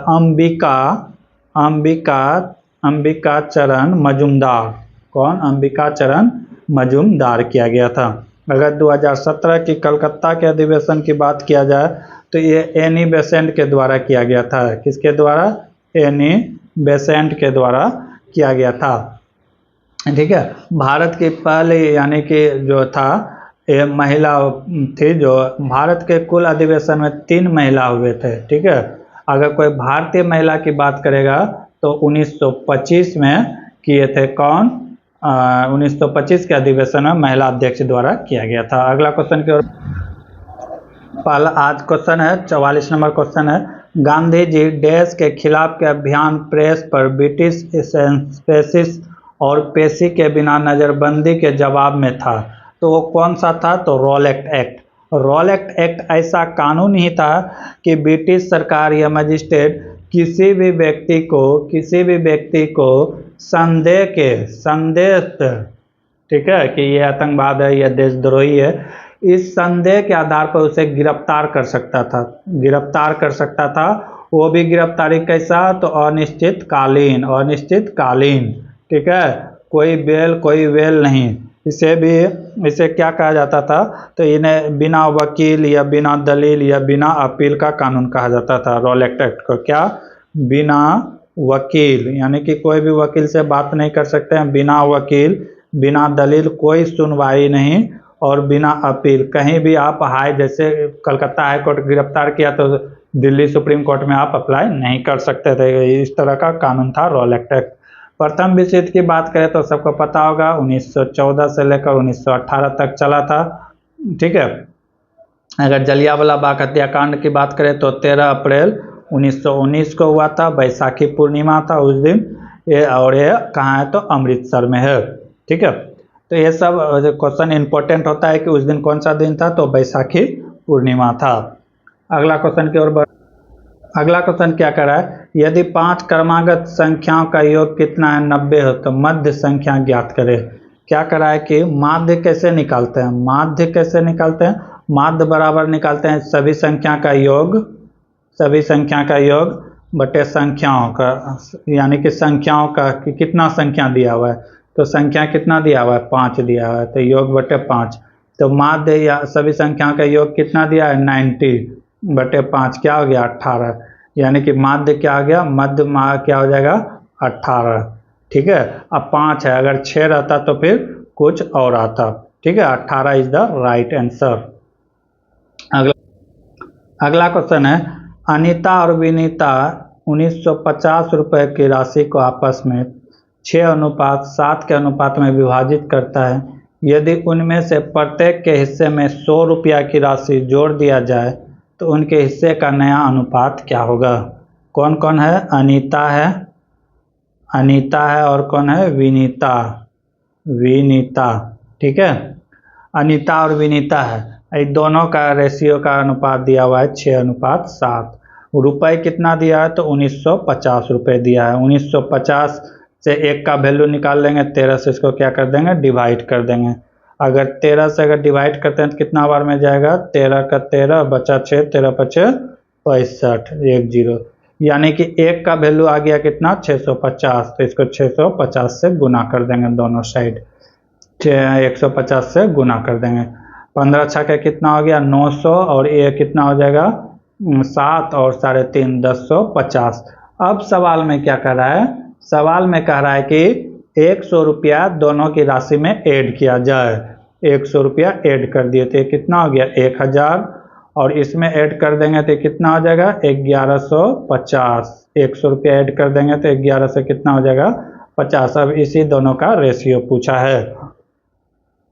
अंबिका चरण मजूमदार। कौन? अंबिका चरण मजूमदार किया गया था। अगर 2017 की कलकत्ता के अधिवेशन की बात किया जाए तो ये एनी बेसेंट के द्वारा किया गया था। किसके द्वारा? एनी बेसेंट के द्वारा किया गया था। ठीक है। भारत की पहले यानी कि जो था ये महिला थी, जो भारत के कुल अधिवेशन में 3 महिला हुए थे। ठीक है। अगर कोई भारतीय महिला की बात करेगा तो 1925 में किए थे। कौन? 1925 के अधिवेशन में महिला अध्यक्ष द्वारा किया गया था। अगला क्वेश्चन की ओर पहला आज क्वेश्चन है 44 नंबर क्वेश्चन है, गांधी जी डैश के खिलाफ के अभियान प्रेस पर ब्रिटिश सेंसेसिस और पेशी के बिना नज़रबंदी के जवाब में था। तो वो कौन सा था? तो रॉलेट एक्ट। रॉलेट एक्ट ऐसा कानून ही था कि ब्रिटिश सरकार या मजिस्ट्रेट किसी भी व्यक्ति को संदेह, ठीक है, कि ये आतंकवाद है या देशद्रोही है, इस संदेह के आधार पर उसे गिरफ्तार कर सकता था। वो भी गिरफ्तारी कैसा? तो अनिश्चितकालीन। ठीक है। कोई बेल नहीं। इसे क्या कहा जाता था? तो इन्हें बिना वकील या बिना दलील या बिना अपील का कानून कहा जाता था। रॉलेट एक्ट को क्या? बिना वकील, यानी कि कोई भी वकील से बात नहीं कर सकते हैं। बिना वकील, बिना दलील, कोई सुनवाई नहीं, और बिना अपील। कहीं भी आप जैसे कलकत्ता हाई कोर्ट गिरफ्तार किया तो दिल्ली सुप्रीम कोर्ट में आप अप्लाई नहीं कर सकते थे। इस तरह का कानून था रॉलेट एक्ट। प्रथम विश्व युद्ध की बात करें तो सबको पता होगा 1914 से लेकर 1918 तक चला था। ठीक है। अगर जलियांवाला बाग हत्याकांड की बात करें तो 13 अप्रैल 1919 को हुआ था। बैसाखी पूर्णिमा था उस दिन। ये कहाँ है? तो अमृतसर में है। ठीक है। तो ये सब क्वेश्चन इंपॉर्टेंट होता है कि उस दिन कौन सा दिन था? तो बैसाखी पूर्णिमा था। अगला क्वेश्चन की ओर अगला क्वेश्चन क्या कर रहा है? यदि 5 क्रमागत संख्याओं का योग कितना है? 90 हो तो मध्य संख्या ज्ञात करें। क्या कर रहा है कि माध्य कैसे निकालते हैं? माध्य बराबर निकालते हैं सभी संख्या का योग बटे संख्याओं का, यानी कि संख्याओं का कि कितना संख्या दिया हुआ है। तो संख्या कितना दिया हुआ है? 5 दिया हुआ है, तो योग बटे 5। तो माध्य या सभी संख्याओं का योग कितना दिया है? 90 बटे 5 क्या हो गया? 18। यानी कि माध्य क्या हो गया? मध्य क्या हो जाएगा? 18। ठीक है। अब 5 है, अगर 6 रहता तो फिर कुछ और आता। ठीक है। 18 इज द राइट आंसर। अगला क्वेश्चन है, अनीता और विनीता 1950 रुपये की राशि को आपस में 6:7 के अनुपात में विभाजित करता है। यदि उनमें से प्रत्येक के हिस्से में 100 रुपया की राशि जोड़ दिया जाए तो उनके हिस्से का नया अनुपात क्या होगा? कौन कौन है? अनीता है और कौन है? विनीता। ठीक है। अनीता और विनीता है, इन दोनों का रेशियो का अनुपात दिया हुआ है 6:7। रुपये कितना दिया है? तो 1950 रुपये दिया है। 1950 से 1 का वैल्यू निकाल लेंगे, 13 से इसको क्या कर देंगे? डिवाइड कर देंगे। अगर 13 से अगर डिवाइड करते हैं तो कितना बार में जाएगा? 13 का 13 बचा 6, 13 5 65, 1 0। यानी कि 1 का वैल्यू आ गया कितना? 650। तो इसको 650 से गुना कर देंगे, दोनों साइड 150 से गुना कर देंगे। 15 छक्के कितना हो गया? 900, और ये कितना हो जाएगा? 7 और 3.5 1050। अब सवाल में क्या कर रहा है? सवाल में कह रहा है कि 100 रुपया दोनों की राशि में ऐड किया जाए। 100 रुपया ऐड कर दिए थे, कितना हो गया? 1000, और इसमें ऐड कर देंगे तो कितना हो जाएगा? 1150। 100 रुपया ऐड कर देंगे तो 11 से कितना हो जाएगा? 50। अब इसी दोनों का रेशियो पूछा है,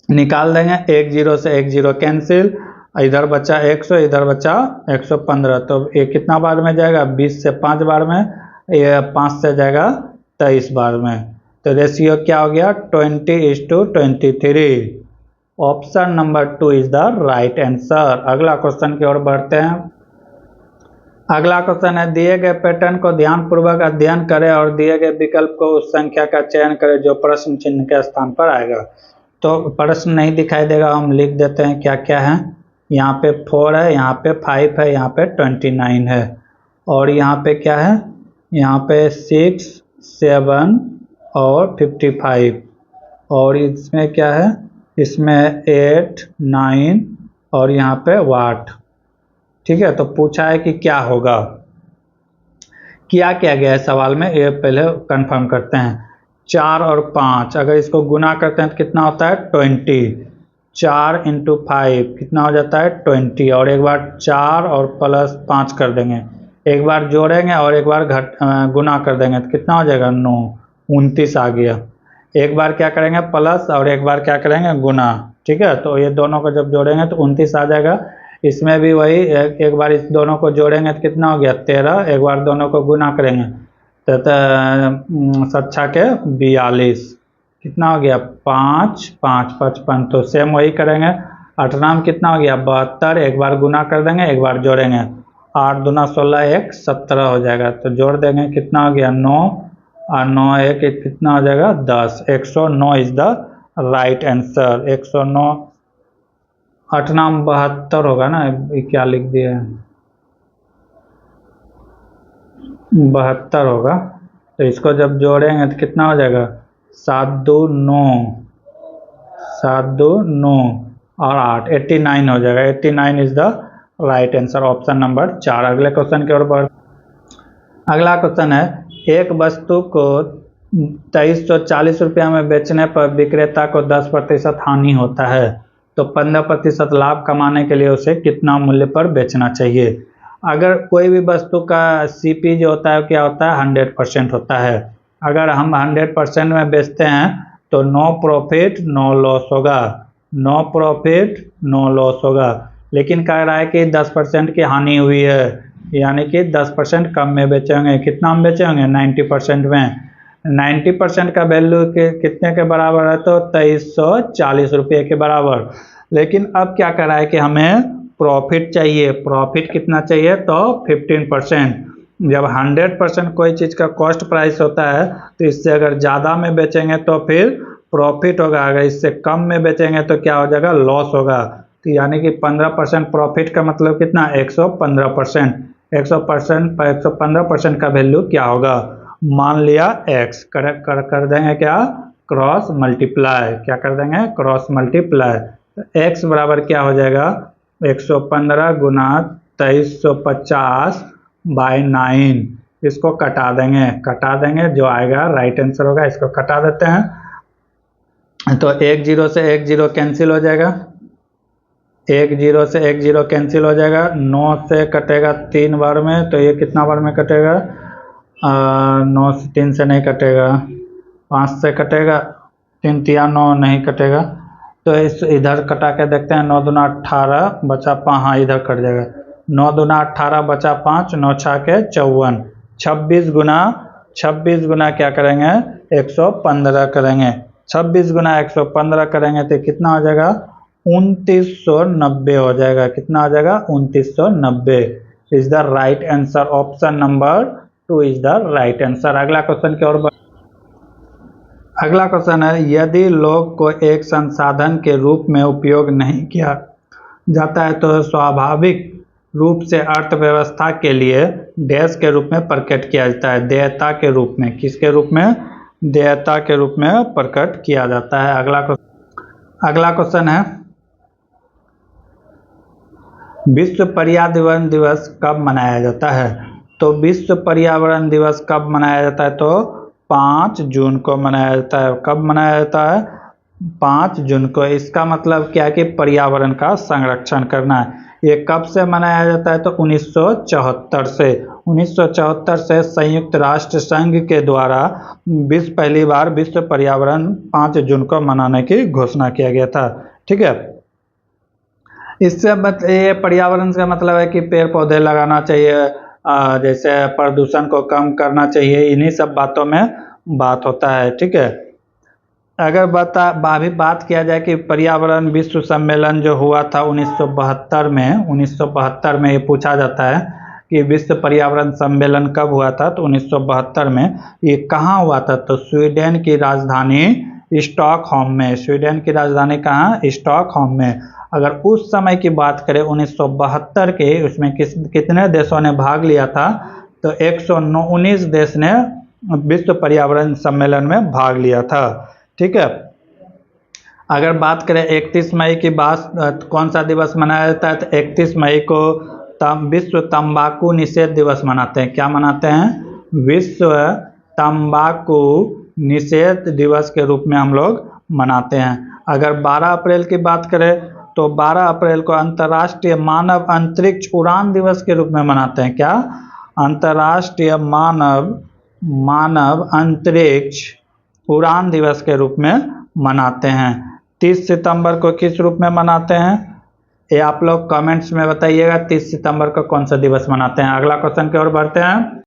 निकाल देंगे। 1 0 से 1 0 कैंसिल, इधर बचा 100, इधर बचा 115। तो ये कितना बार में जाएगा? 20 से 5 बार में, ये 5 से जाएगा 23 बार में। तो रेशियो क्या हो गया 20:23। Option number 2 is the right answer. अगला क्वेश्चन की ओर बढ़ते हैं। अगला क्वेश्चन है दिए गए पैटर्न को ध्यानपूर्वक अध्ययन करें और दिए गए विकल्प को उस संख्या का चयन करें जो प्रश्न चिन्ह के स्थान पर आएगा। तो प्रश्न नहीं दिखाई देगा, हम लिख देते हैं क्या क्या है। यहाँ पे 4 है, यहाँ पे 5 है, यहाँ पे 29 है, और यहाँ पे क्या है, यहाँ पे 6, 7 और 55, और इसमें क्या है, इसमें 8, 9 और यहाँ पे वाट। ठीक है, तो पूछा है कि क्या होगा, क्या किया गया है सवाल में, ये पहले कंफर्म करते हैं। 4 और 5 अगर इसको गुना करते हैं तो कितना होता है 20। 4 × 5 कितना हो जाता है 20, और एक बार 4 और प्लस 5 कर देंगे, एक बार जोड़ेंगे और एक बार गुना कर देंगे तो कितना हो जाएगा 9, 29 आ गया। एक बार क्या करेंगे प्लस और एक बार क्या करेंगे गुना। ठीक है, तो ये दोनों को जब जोड़ेंगे तो 29 आ जाएगा। इसमें भी वही एक बार इस दोनों को जोड़ेंगे तो कितना हो गया 13, एक बार दोनों को गुना करेंगे तो 7 के 42, कितना हो गया 5, 5, 55। तो सेम वही करेंगे। 8 में कितना हो गया 72, एक बार गुना कर देंगे एक बार जोड़ेंगे, 8 दूना 16, 1 17 हो जाएगा। तो जोड़ देंगे कितना हो गया 9, और 9 1 कितना हो जाएगा 10। 109 इज द राइट आंसर। 109, 8 नाम 72 होगा ना, ये क्या लिख दिया है 72 होगा। तो इसको जब जोड़ेंगे तो कितना हो जाएगा 7 2 9, 7 2 9 और 8 89 हो जाएगा। 89 is the right answer, option number 4। अगले क्वेश्चन की ओर बढ़। अगला क्वेश्चन है एक वस्तु को 2340 रुपया में बेचने पर विक्रेता को 10% हानि होता है, तो 15% लाभ कमाने के लिए उसे कितना मूल्य पर बेचना चाहिए। अगर कोई भी वस्तु का सीपी जो होता है क्या होता है 100% होता है। अगर हम 100% में बेचते हैं तो नो प्रॉफिट नो लॉस होगा, नो प्रॉफिट नो लॉस होगा। लेकिन कह रहा है कि 10% की हानि हुई है, यानी कि 10% कम में बेचेंगे। कितना में बेचेंगे 90% में। 90% का वैल्यू कितने के बराबर है तो 2340 रुपये के बराबर। लेकिन अब क्या कर रहा है कि हमें प्रॉफिट चाहिए। प्रॉफिट कितना चाहिए तो 15%। जब 100% कोई चीज़ का कॉस्ट प्राइस होता है तो इससे अगर ज़्यादा में बेचेंगे तो फिर प्रॉफिट होगा, अगर इससे कम में बेचेंगे तो क्या हो जाएगा लॉस होगा। तो यानी कि 15% प्रॉफिट का मतलब कितना 115%। 115% का वैल्यू क्या होगा, मान लिया x, कर देंगे क्या क्रॉस मल्टीप्लाई, क्या कर देंगे क्रॉस मल्टीप्लाई। तो x बराबर क्या हो जाएगा 115 गुना 2350 बाई 9। इसको कटा देंगे जो आएगा राइट आंसर होगा। इसको कटा देते हैं तो 1 0 से 1 0 कैंसिल हो जाएगा, 1 0 से 1 0 कैंसिल हो जाएगा। 9 से कटेगा 3 बार में, तो ये कितना बार में कटेगा 9 से 3 से नहीं कटेगा, 5 से कटेगा, 3 3 9 नहीं कटेगा। तो इस इधर कटा के देखते हैं 9 दूना 18 बचा 5, हाँ इधर कट जाएगा। 9 दूना 18 बचा 5, 9 6 के 54, 26 गुना क्या करेंगे 115 करेंगे। 26 गुना 115 करेंगे तो कितना हो जाएगा 2990 हो जाएगा। कितना हो जाएगा 2990 is the right answer. Option number 2 is the right answer. अगला क्वेश्चन की ओर। अगला क्वेश्चन है यदि लोग को एक संसाधन के रूप में उपयोग नहीं किया जाता है तो स्वाभाविक रूप से अर्थव्यवस्था के लिए डैश के रूप में प्रकट किया जाता है, देयता के रूप में। किसके रूप में, देयता के रूप में प्रकट किया जाता है। अगला क्वेश्चन है विश्व पर्यावरण दिवस कब मनाया जाता है। तो विश्व पर्यावरण दिवस कब मनाया जाता है तो 5 जून को मनाया जाता है। कब मनाया जाता है 5 जून को। इसका मतलब क्या है कि पर्यावरण का संरक्षण करना है। ये कब से मनाया जाता है तो 1974 से। 1974 से संयुक्त राष्ट्र संघ के द्वारा पहली बार विश्व पर्यावरण 5 जून को मनाने की घोषणा किया गया था। ठीक है, इससे ये पर्यावरण का मतलब है कि पेड़ पौधे लगाना चाहिए, जैसे प्रदूषण को कम करना चाहिए, इन्हीं सब बातों में बात होता है। ठीक है, अगर अभी बात किया जाए कि पर्यावरण विश्व सम्मेलन जो हुआ था 1972 में ये पूछा जाता है कि विश्व पर्यावरण सम्मेलन कब हुआ था, तो 1972 में। ये कहाँ हुआ था, तो स्वीडन की राजधानी स्टॉकहोम में। स्वीडन की राजधानी कहाँ, स्टॉकहोम में। अगर उस समय की बात करें 1972 के, उसमें कितने देशों ने भाग लिया था, तो 119 देश ने विश्व पर्यावरण सम्मेलन में भाग लिया था। ठीक है, अगर बात करें 31 मई की बात, कौन सा दिवस मनाया जाता है, तो 31 मई को विश्व तंबाकू निषेध दिवस मनाते हैं। क्या मनाते हैं, विश्व तंबाकू निषेध दिवस के रूप में हम लोग मनाते हैं। अगर 12 अप्रैल की बात करें तो 12 अप्रैल को अंतर्राष्ट्रीय मानव अंतरिक्ष उड़ान दिवस के रूप में मनाते हैं। क्या, अंतर्राष्ट्रीय मानव अंतरिक्ष उड़ान दिवस के रूप में मनाते हैं। 30 सितंबर को किस रूप में मनाते हैं, ये आप लोग कमेंट्स में बताइएगा। 30 सितंबर को कौन सा दिवस मनाते हैं। अगला क्वेश्चन की ओर बढ़ते हैं।